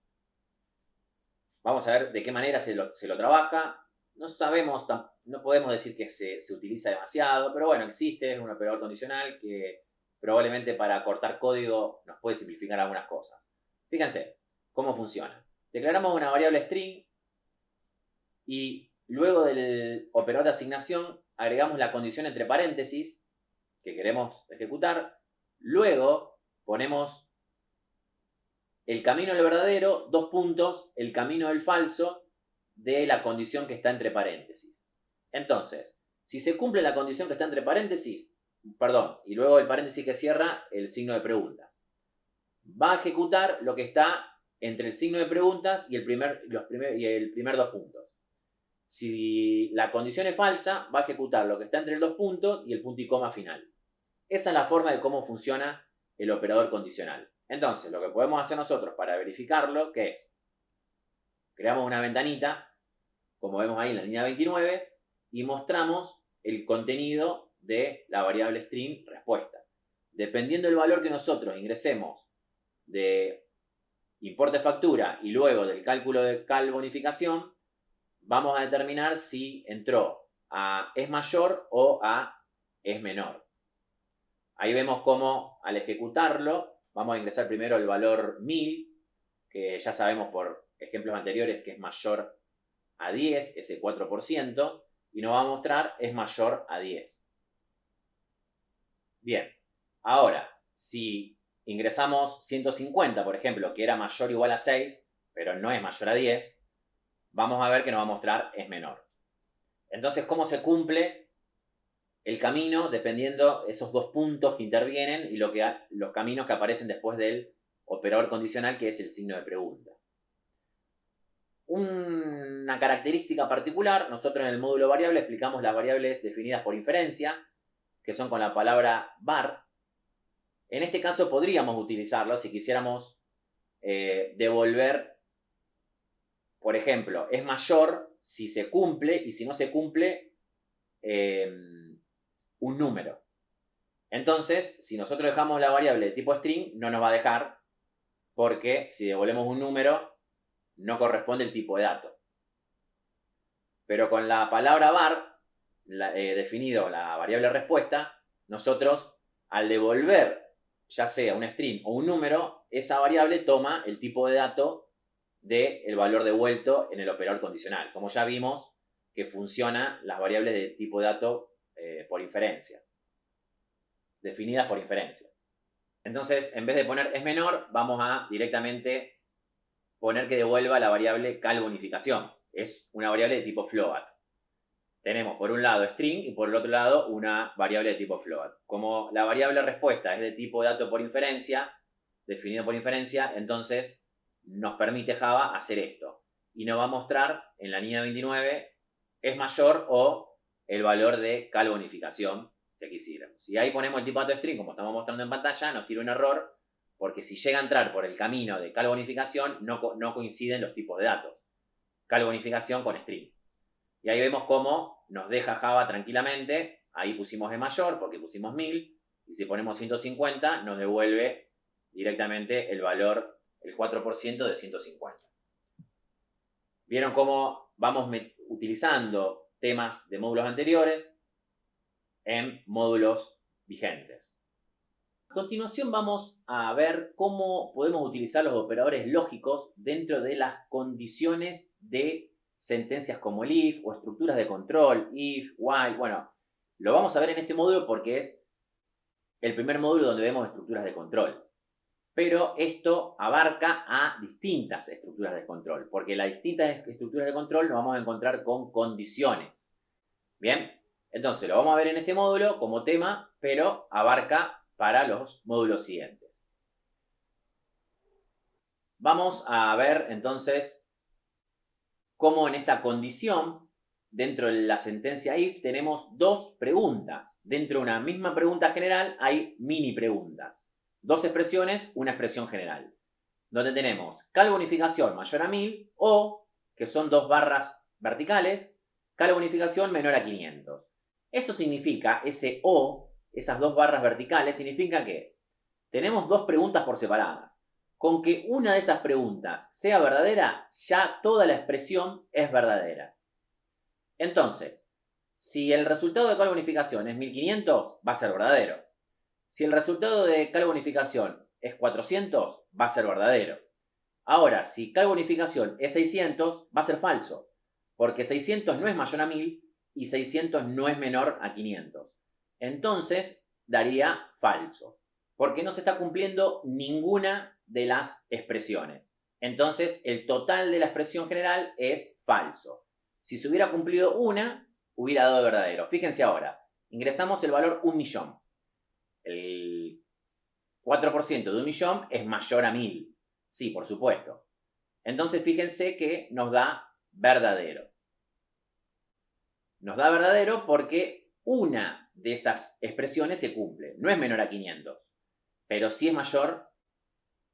A: Vamos a ver de qué manera se lo trabaja. No sabemos, no podemos decir que se utiliza demasiado, pero bueno, existe, es un operador condicional que probablemente para cortar código nos puede simplificar algunas cosas. Fíjense cómo funciona. Declaramos una variable string y luego del operador de asignación agregamos la condición entre paréntesis que queremos ejecutar. Luego ponemos el camino del verdadero, dos puntos, el camino del falso de la condición que está entre paréntesis. Entonces, si se cumple la condición que está entre paréntesis, y luego el paréntesis que cierra el signo de preguntas, va a ejecutar lo que está entre el signo de preguntas y el primer dos puntos. Si la condición es falsa, va a ejecutar lo que está entre el dos puntos y el punto y coma final. Esa es la forma de cómo funciona el operador condicional. Entonces, lo que podemos hacer nosotros para verificarlo, ¿qué es? Creamos una ventanita, como vemos ahí en la línea 29, y mostramos el contenido de la variable string respuesta. Dependiendo del valor que nosotros ingresemos de importe factura y luego del cálculo de cal bonificación, vamos a determinar si entró a es mayor o a es menor. Ahí vemos cómo al ejecutarlo vamos a ingresar primero el valor 1000, que ya sabemos por ejemplos anteriores que es mayor a 10, ese 4%, y nos va a mostrar es mayor a 10. Bien, ahora, si ingresamos 150, por ejemplo, que era mayor o igual a 6, pero no es mayor a 10, vamos a ver que nos va a mostrar es menor. Entonces, ¿cómo se cumple el camino dependiendo esos dos puntos que intervienen y los caminos que aparecen después del operador condicional, que es el signo de pregunta? Una característica particular, nosotros en el módulo variable explicamos las variables definidas por inferencia, que son con la palabra var. En este caso podríamos utilizarlo si quisiéramos devolver, por ejemplo, es mayor si se cumple y si no se cumple un número. Entonces, si nosotros dejamos la variable de tipo string, no nos va a dejar porque si devolvemos un número, no corresponde el tipo de dato. Pero con la palabra var, definido la variable respuesta, nosotros al devolver ya sea un string o un número, esa variable toma el tipo de dato del valor devuelto en el operador condicional. Como ya vimos que funcionan las variables de tipo de dato por inferencia, definidas por inferencia. Entonces, en vez de poner es menor, vamos a directamente poner que devuelva la variable cal bonificación. Es una variable de tipo float. tenemos por un lado string y por el otro lado una variable de tipo float. Como la variable respuesta es de tipo dato por inferencia, definido por inferencia, entonces nos permite Java hacer esto. Y nos va a mostrar en la línea 29 es mayor o el valor de cal bonificación, si quisiéramos. Si ahí ponemos el tipo dato string, como estamos mostrando en pantalla, nos tira un error, porque si llega a entrar por el camino de cal bonificación, no coinciden los tipos de datos. Cal bonificación con string. Y ahí vemos cómo nos deja Java tranquilamente. Ahí pusimos de mayor porque pusimos 1000. Y si ponemos 150, nos devuelve directamente el valor, el 4% de 150. ¿Vieron cómo vamos utilizando temas de módulos anteriores en módulos vigentes? A continuación vamos a ver cómo podemos utilizar los operadores lógicos dentro de las condiciones de sentencias como el if o estructuras de control, if, while. Bueno, lo vamos a ver en este módulo porque es el primer módulo donde vemos estructuras de control. Pero esto abarca a distintas estructuras de control, porque las distintas estructuras de control nos vamos a encontrar con condiciones. Bien, entonces lo vamos a ver en este módulo como tema, pero abarca para los módulos siguientes. Vamos a ver entonces cómo en esta condición, dentro de la sentencia if, tenemos dos preguntas. Dentro de una misma pregunta general hay mini preguntas. Dos expresiones, una expresión general. Donde tenemos cal bonificación mayor a 1000 o, que son dos barras verticales, cal bonificación menor a 500. Eso significa, ese o, esas dos barras verticales, significa que tenemos dos preguntas por separadas. Con que una de esas preguntas sea verdadera, ya toda la expresión es verdadera. Entonces, si el resultado de cal bonificación es 1500, va a ser verdadero. Si el resultado de cal bonificación es 400, va a ser verdadero. Ahora, si cal bonificación es 600, va a ser falso, porque 600 no es mayor a 1000 y 600 no es menor a 500. Entonces, daría falso, porque no se está cumpliendo ninguna de las expresiones. Entonces, el total de la expresión general es falso. Si se hubiera cumplido una, hubiera dado verdadero. Fíjense ahora, ingresamos el valor 1.000.000. El 4% de 1.000.000 es mayor a 1000. Sí, por supuesto. Entonces, fíjense que nos da verdadero. Nos da verdadero porque una de esas expresiones se cumple. No es menor a 500, pero sí es mayor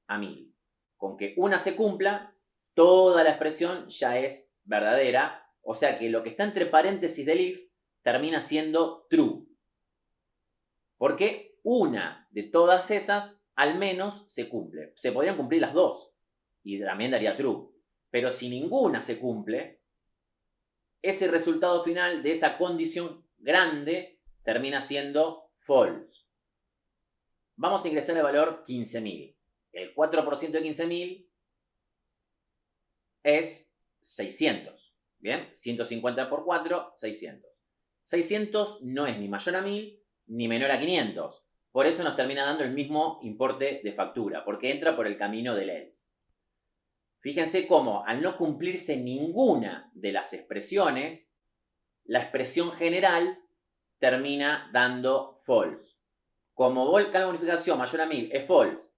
A: a 1000. Con que una se cumpla, toda la expresión ya es verdadera. O sea que lo que está entre paréntesis del if termina siendo true. Porque una de todas esas al menos se cumple. Se podrían cumplir las dos y también daría true. Pero si ninguna se cumple, ese resultado final de esa condición grande termina siendo false. Vamos a ingresar el valor 15.000. El 4% de 15.000 es 600. Bien, 150 por 4, 600. 600 no es ni mayor a 1000 ni menor a 500. Por eso nos termina dando el mismo importe de factura, porque entra por el camino del else. Fíjense cómo, al no cumplirse ninguna de las expresiones, la expresión general termina dando false. Como cal bonificación mayor a 1000 es false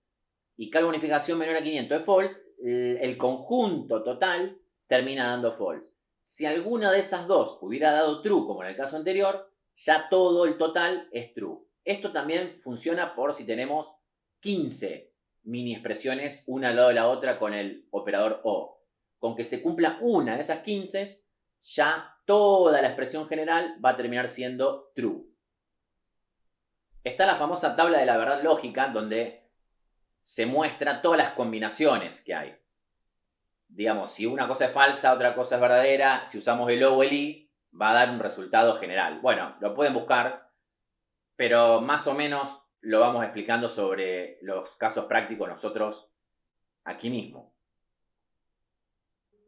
A: y cal bonificación menor a 500 es false, el conjunto total termina dando false. Si alguna de esas dos hubiera dado true, como en el caso anterior, ya todo el total es true. Esto también funciona por si tenemos 15 mini expresiones una al lado de la otra con el operador o. Con que se cumpla una de esas 15, ya toda la expresión general va a terminar siendo true. Está la famosa tabla de la verdad lógica, donde se muestra todas las combinaciones que hay. Digamos, si una cosa es falsa, otra cosa es verdadera, si usamos el o o el y, va a dar un resultado general. Bueno, lo pueden buscar, pero más o menos lo vamos explicando sobre los casos prácticos nosotros aquí mismo.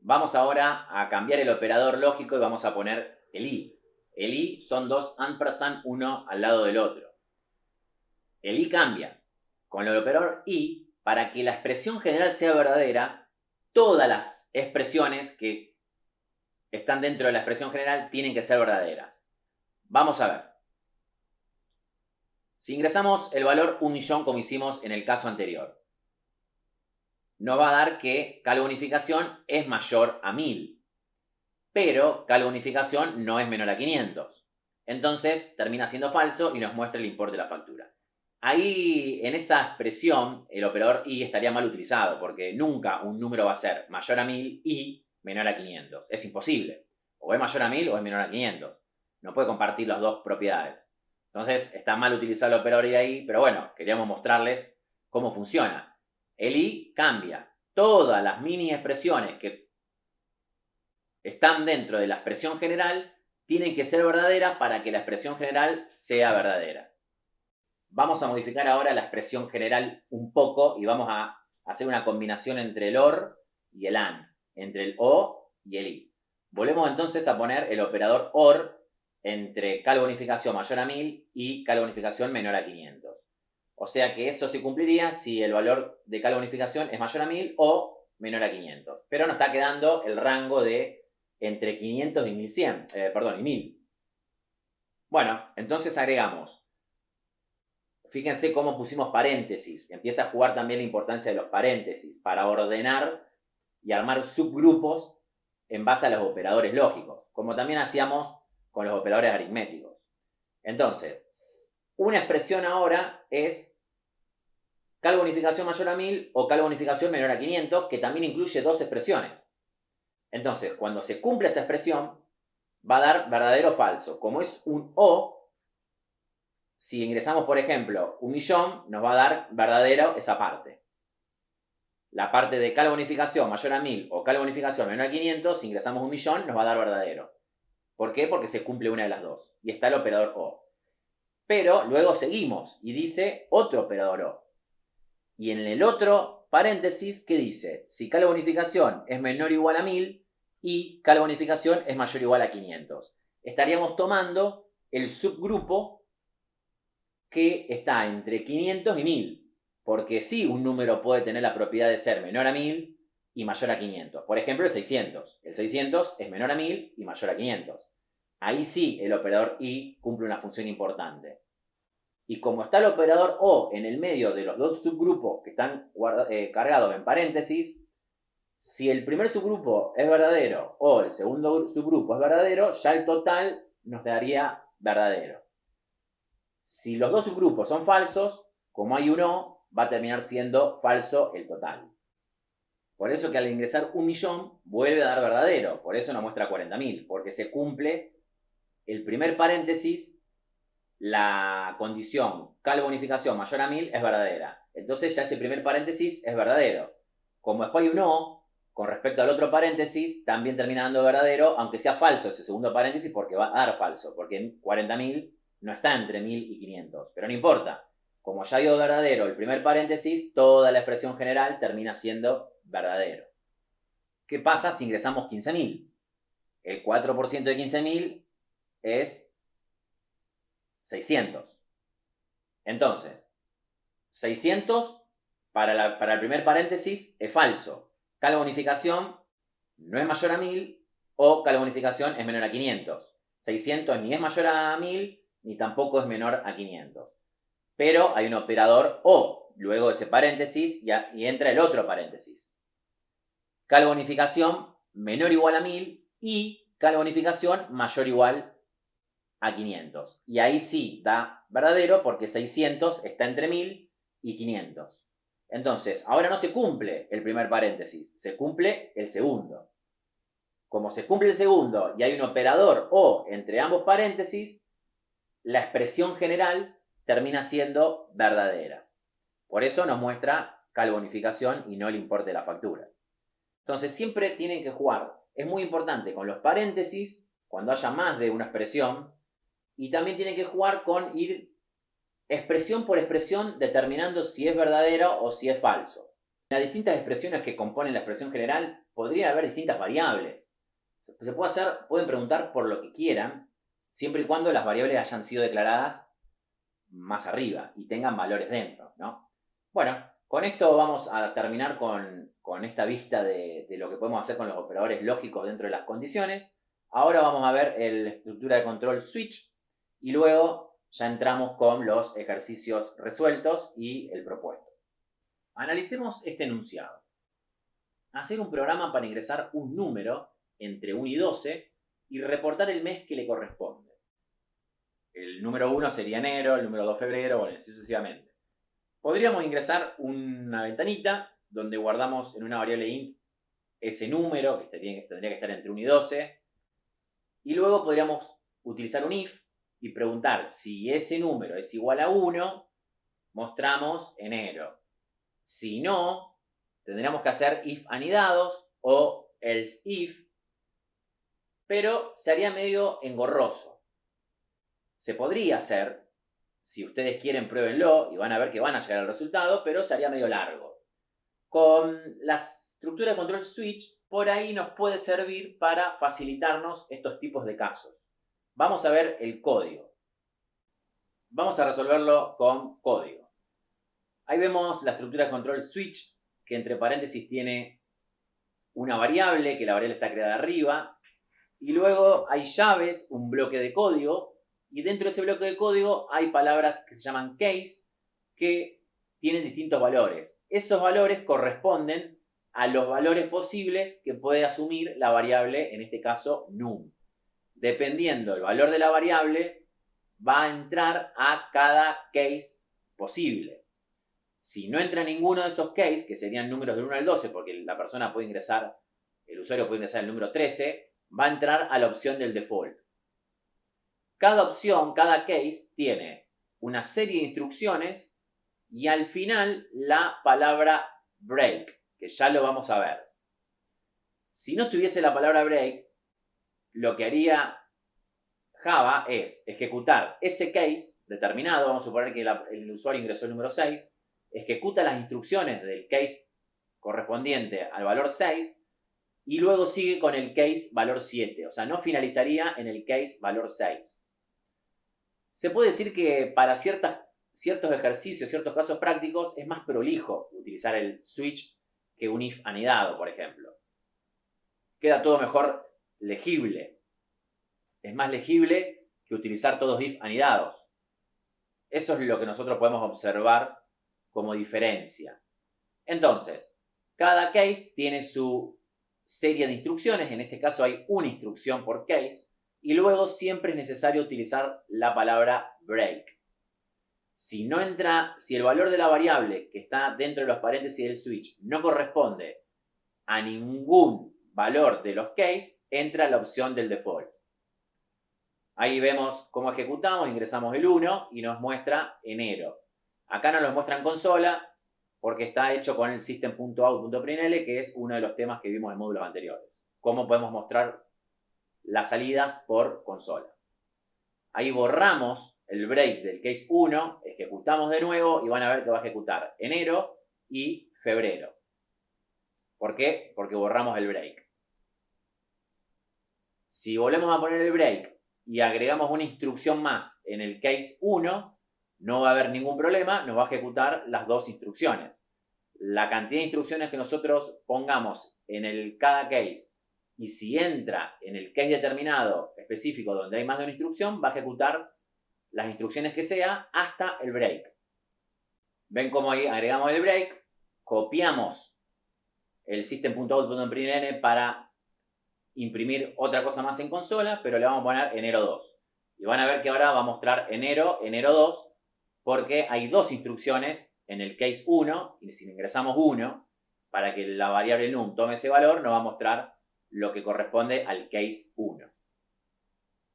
A: Vamos ahora a cambiar el operador lógico y vamos a poner el i. El i son dos ampersand uno al lado del otro. El i cambia. Con el operador i, para que la expresión general sea verdadera, todas las expresiones que están dentro de la expresión general tienen que ser verdaderas. Vamos a ver. Si ingresamos el valor 1.000.000 como hicimos en el caso anterior, nos va a dar que K bonificación es mayor a 1000, pero K bonificación no es menor a 500. Entonces termina siendo falso y nos muestra el importe de la factura. Ahí, en esa expresión, el operador y estaría mal utilizado, porque nunca un número va a ser mayor a 1000 y menor a 500. Es imposible. O es mayor a 1000 o es menor a 500. No puede compartir las dos propiedades. Entonces, está mal utilizar el operador y ahí, pero bueno, queríamos mostrarles cómo funciona. El i cambia. Todas las mini expresiones que están dentro de la expresión general tienen que ser verdaderas para que la expresión general sea verdadera. Vamos a modificar ahora la expresión general un poco y vamos a hacer una combinación entre el OR y el AND, entre el O y el I. Volvemos entonces a poner el operador OR entre K bonificación mayor a 1000 y K bonificación menor a 500. O sea que eso se cumpliría si el valor de K bonificación es mayor a 1000 o menor a 500. Pero nos está quedando el rango de entre 500 y 1100, y 1000. Bueno, entonces agregamos. Fíjense cómo pusimos paréntesis. Empieza a jugar también la importancia de los paréntesis para ordenar y armar subgrupos en base a los operadores lógicos, como también hacíamos con los operadores aritméticos. Entonces, una expresión ahora es K bonificación mayor a 1000 o K bonificación menor a 500, que también incluye dos expresiones. Entonces, cuando se cumple esa expresión, va a dar verdadero o falso. Como es un O, si ingresamos, por ejemplo, 1.000.000, nos va a dar verdadero esa parte. La parte de K bonificación mayor a 1000 o K bonificación menor a 500, si ingresamos 1.000.000, nos va a dar verdadero. ¿Por qué? Porque se cumple una de las dos. Y está el operador O. Pero luego seguimos y dice otro operador O. Y en el otro paréntesis, ¿qué dice? Si K bonificación es menor o igual a 1000 y K bonificación es mayor o igual a 500. Estaríamos tomando el subgrupo que está entre 500 y 1000. Porque sí, un número puede tener la propiedad de ser menor a 1000 y mayor a 500. Por ejemplo, el 600. El 600 es menor a 1000 y mayor a 500. Ahí sí el operador y cumple una función importante. Y como está el operador o en el medio de los dos subgrupos que están cargados en paréntesis, si el primer subgrupo es verdadero o el segundo subgrupo es verdadero, ya el total nos daría verdadero. Si los dos subgrupos son falsos, como hay un O, va a terminar siendo falso el total. Por eso que al ingresar 1.000.000 vuelve a dar verdadero. Por eso nos muestra 40.000, porque se cumple el primer paréntesis, la condición K bonificación mayor a 1000 es verdadera. Entonces ya ese primer paréntesis es verdadero. Como después hay un O, con respecto al otro paréntesis, también termina dando verdadero, aunque sea falso ese segundo paréntesis, porque va a dar falso, porque 40.000 no está entre 1000 y 500. Pero no importa. Como ya dio verdadero el primer paréntesis, toda la expresión general termina siendo verdadero. ¿Qué pasa si ingresamos 15.000? El 4% de 15.000 es 600. Entonces, 600 para el primer paréntesis es falso. K bonificación no es mayor a 1000 o K bonificación es menor a 500. 600 ni es mayor a 1000 ni tampoco es menor a 500. Pero hay un operador O luego de ese paréntesis y entra el otro paréntesis. K bonificación menor o igual a 1000 y K bonificación mayor o igual a 500. Y ahí sí da verdadero porque 600 está entre 1000 y 500. Entonces, ahora no se cumple el primer paréntesis, se cumple el segundo. Como se cumple el segundo y hay un operador O entre ambos paréntesis, la expresión general termina siendo verdadera. Por eso nos muestra K bonificación y no el importe de la factura. Entonces siempre tienen que jugar. Es muy importante con los paréntesis, cuando haya más de una expresión, y también tienen que jugar con ir expresión por expresión determinando si es verdadero o si es falso. En las distintas expresiones que componen la expresión general podría haber distintas variables. Pueden preguntar por lo que quieran, siempre y cuando las variables hayan sido declaradas más arriba y tengan valores dentro, ¿no? Bueno, Con esto vamos a terminar con esta vista de lo que podemos hacer con los operadores lógicos dentro de las condiciones. Ahora vamos a ver la estructura de control switch y luego ya entramos con los ejercicios resueltos y el propuesto. Analicemos este enunciado. Hacer un programa para ingresar un número entre 1 y 12 y reportar el mes que le corresponde. El número 1 sería enero, el número 2 febrero, bueno, así sucesivamente. Podríamos ingresar una ventanita donde guardamos en una variable int ese número, que tendría que estar entre 1 y 12, y luego podríamos utilizar un if y preguntar si ese número es igual a 1, mostramos enero. Si no, tendríamos que hacer if anidados o else if, pero se haría medio engorroso. Se podría hacer, si ustedes quieren, pruébenlo y van a ver que van a llegar al resultado, pero se haría medio largo. Con la estructura de control switch, por ahí nos puede servir para facilitarnos estos tipos de casos. Vamos a ver el código. Vamos a resolverlo con código. Ahí vemos la estructura de control switch, que entre paréntesis tiene una variable, que la variable está creada arriba, y luego hay llaves, un bloque de código, y dentro de ese bloque de código hay palabras que se llaman case, que tienen distintos valores. Esos valores corresponden a los valores posibles que puede asumir la variable, en este caso num. Dependiendo del valor de la variable, va a entrar a cada case posible. Si no entra ninguno de esos case, que serían números del 1 al 12, porque la persona puede ingresar, el usuario puede ingresar el número 13, va a entrar a la opción del default. Cada opción, cada case, tiene una serie de instrucciones y al final la palabra break, que ya lo vamos a ver. Si no tuviese la palabra break, lo que haría Java es ejecutar ese case determinado, vamos a suponer que el usuario ingresó el número 6, ejecuta las instrucciones del case correspondiente al valor 6 y luego sigue con el case valor 7, o sea, no finalizaría en el case valor 6. Se puede decir que para ciertos ejercicios, ciertos casos prácticos, es más prolijo utilizar el switch que un if anidado, por ejemplo. Queda todo mejor legible. Es más legible que utilizar todos if anidados. Eso es lo que nosotros podemos observar como diferencia. Entonces, cada case tiene su serie de instrucciones. En este caso hay una instrucción por case. Y luego siempre es necesario utilizar la palabra break. Si el valor de la variable que está dentro de los paréntesis del switch no corresponde a ningún valor de los case, entra la opción del default. Ahí vemos cómo ejecutamos, ingresamos el 1 y nos muestra enero. Acá nos lo muestra en consola porque está hecho con el system.out.println, que es uno de los temas que vimos en módulos anteriores. Cómo podemos mostrar las salidas por consola. Ahí borramos el break del case 1, ejecutamos de nuevo y van a ver que va a ejecutar enero y febrero. ¿Por qué? Porque borramos el break. Si volvemos a poner el break y agregamos una instrucción más en el case 1, no va a haber ningún problema, nos va a ejecutar las dos instrucciones. La cantidad de instrucciones que nosotros pongamos en cada case, y si entra en el case determinado específico donde hay más de una instrucción, va a ejecutar las instrucciones que sea hasta el break. Ven cómo ahí agregamos el break, copiamos el system.out.println para imprimir otra cosa más en consola, pero le vamos a poner enero 2. Y van a ver que ahora va a mostrar enero 2, porque hay dos instrucciones en el case 1, y si ingresamos 1, para que la variable num tome ese valor, nos va a mostrar lo que corresponde al case 1.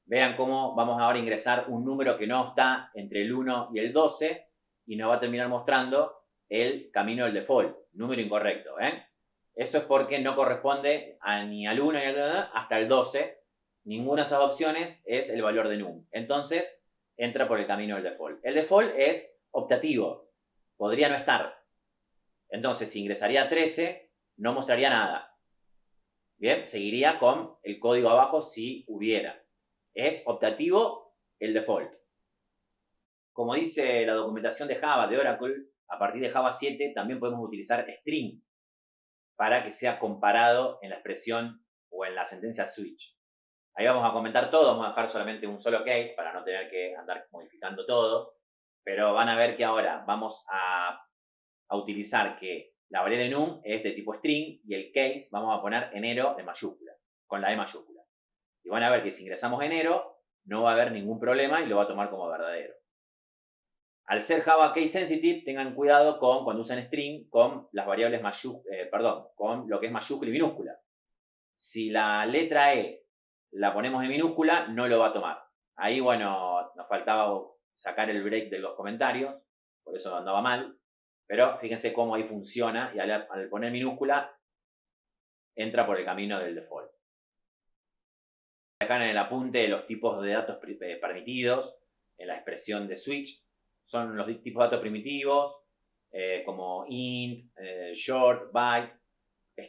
A: Vean cómo vamos ahora a ingresar un número que no está entre el 1 y el 12 y nos va a terminar mostrando el camino del default, número incorrecto. Eso es porque no corresponde ni al 1 ni al 2 hasta el 12. Ninguna de esas opciones es el valor de num. Entonces, entra por el camino del default. El default es optativo. Podría no estar. Entonces, si ingresaría 13, no mostraría nada. Bien, seguiría con el código abajo si hubiera. Es optativo el default. Como dice la documentación de Java de Oracle, a partir de Java 7 también podemos utilizar string para que sea comparado en la expresión o en la sentencia switch. Ahí vamos a comentar todo, vamos a dejar solamente un solo case para no tener que andar modificando todo, pero van a ver que ahora vamos a utilizar que la variable num es de tipo string y el case vamos a poner enero en mayúscula, con la E mayúscula. Y van a ver que si ingresamos enero no va a haber ningún problema y lo va a tomar como verdadero. Al ser Java case sensitive, tengan cuidado con cuando usan string con las variables con lo que es mayúscula y minúscula. Si la letra E la ponemos en minúscula, no lo va a tomar. Ahí, bueno, nos faltaba sacar el break de los comentarios, por eso andaba mal. Pero fíjense cómo ahí funciona y al poner minúscula entra por el camino del default. Acá en el apunte los tipos de datos permitidos en la expresión de switch son los tipos de datos primitivos como int, short, byte,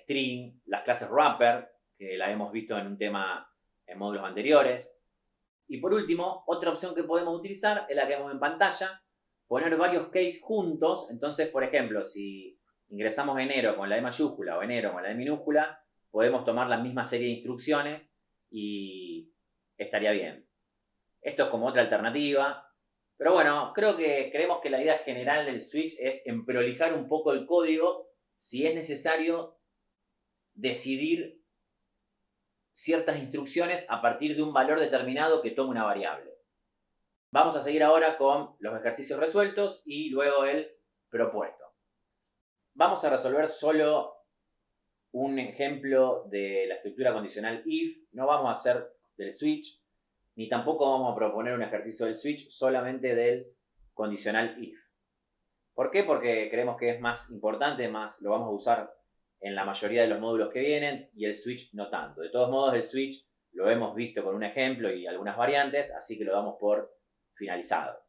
A: string, las clases wrapper, que la hemos visto en un tema en módulos anteriores. Y por último, otra opción que podemos utilizar es la que vemos en pantalla, poner varios case juntos. Entonces, por ejemplo, si ingresamos enero con la E mayúscula o enero con la E minúscula, podemos tomar la misma serie de instrucciones y estaría bien. Esto es como otra alternativa. Pero bueno, creemos que la idea general del switch es emprolijar un poco el código si es necesario decidir ciertas instrucciones a partir de un valor determinado que tome una variable. Vamos a seguir ahora con los ejercicios resueltos y luego el propuesto. Vamos a resolver solo un ejemplo de la estructura condicional if. No vamos a hacer del switch, ni tampoco vamos a proponer un ejercicio del switch, solamente del condicional if. ¿Por qué? Porque creemos que es más importante, más lo vamos a usar en la mayoría de los módulos que vienen y el switch no tanto. De todos modos, el switch lo hemos visto con un ejemplo y algunas variantes, así que lo damos por finalizado.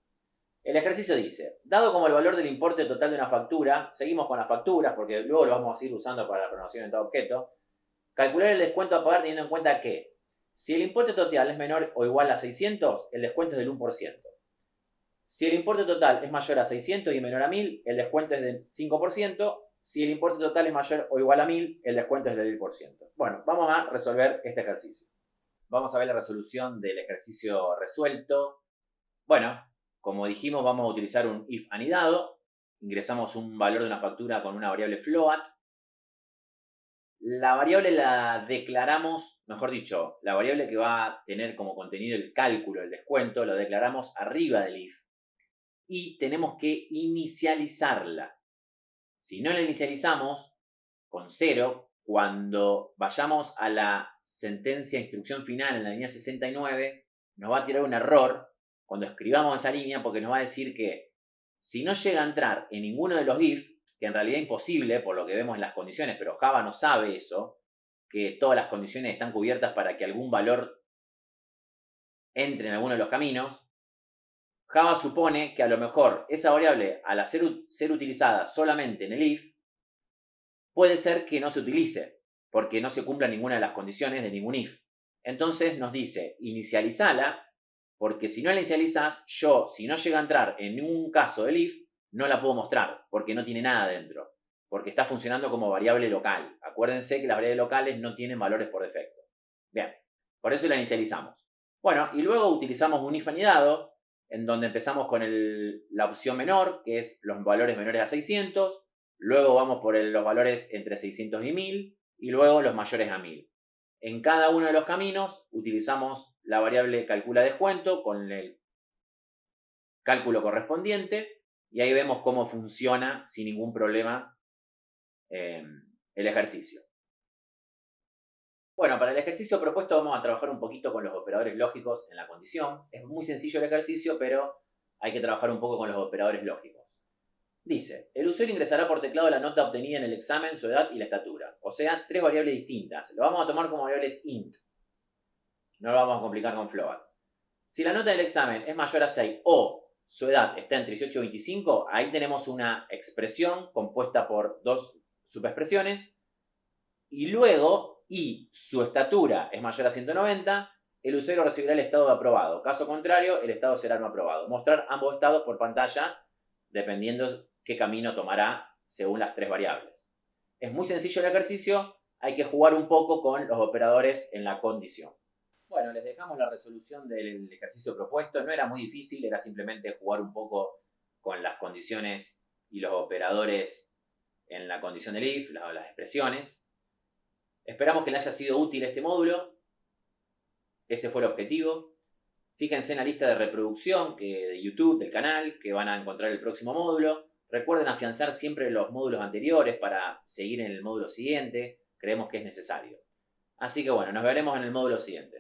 A: El ejercicio dice, dado como el valor del importe total de una factura, seguimos con las facturas porque luego lo vamos a seguir usando para la programación de todo objeto, calcular el descuento a pagar teniendo en cuenta que si el importe total es menor o igual a 600, el descuento es del 1%. Si el importe total es mayor a 600 y menor a 1000, el descuento es del 5%. Si el importe total es mayor o igual a 1000, el descuento es del 10%. Bueno, vamos a resolver este ejercicio. Vamos a ver la resolución del ejercicio resuelto. Bueno, como dijimos, vamos a utilizar un if anidado. Ingresamos un valor de una factura con una variable float. La variable la declaramos, mejor dicho, la variable que va a tener como contenido el cálculo, el descuento, lo declaramos arriba del if. Y tenemos que inicializarla. Si no la inicializamos con 0, cuando vayamos a la sentencia de instrucción final en la línea 69, nos va a tirar un error cuando escribamos esa línea porque nos va a decir que si no llega a entrar en ninguno de los if, que en realidad es imposible por lo que vemos en las condiciones, pero Java no sabe eso, que todas las condiciones están cubiertas para que algún valor entre en alguno de los caminos, Java supone que a lo mejor esa variable, al ser utilizada solamente en el if, puede ser que no se utilice, porque no se cumpla ninguna de las condiciones de ningún if. Entonces nos dice, inicializala, porque si no la inicializas, si no llega a entrar en ningún caso del if, no la puedo mostrar, porque no tiene nada dentro, porque está funcionando como variable local. Acuérdense que las variables locales no tienen valores por defecto. Bien, por eso la inicializamos. Bueno, y luego utilizamos un if anidado, en donde empezamos con la opción menor, que es los valores menores a 600, luego vamos por los valores entre 600 y 1000, y luego los mayores a 1000. En cada uno de los caminos utilizamos la variable calcula descuento con el cálculo correspondiente, y ahí vemos cómo funciona sin ningún problema el ejercicio. Bueno, para el ejercicio propuesto vamos a trabajar un poquito con los operadores lógicos en la condición. Es muy sencillo el ejercicio, pero hay que trabajar un poco con los operadores lógicos. Dice, el usuario ingresará por teclado la nota obtenida en el examen, su edad y la estatura. O sea, 3 variables distintas. Lo vamos a tomar como variables int. No lo vamos a complicar con float. Si la nota del examen es mayor a 6 o su edad está entre 18 y 25, ahí tenemos una expresión compuesta por dos subexpresiones. Y luego, y su estatura es mayor a 190, el usuario recibirá el estado de aprobado. Caso contrario, el estado será no aprobado. Mostrar ambos estados por pantalla dependiendo qué camino tomará según las 3 variables. Es muy sencillo el ejercicio, hay que jugar un poco con los operadores en la condición. Bueno, les dejamos la resolución del ejercicio propuesto. No era muy difícil, era simplemente jugar un poco con las condiciones y los operadores en la condición del if, las expresiones. Esperamos que les haya sido útil este módulo. Ese fue el objetivo. Fíjense en la lista de reproducción de YouTube, del canal, que van a encontrar el próximo módulo. Recuerden afianzar siempre los módulos anteriores para seguir en el módulo siguiente. Creemos que es necesario. Así que bueno, nos veremos en el módulo siguiente.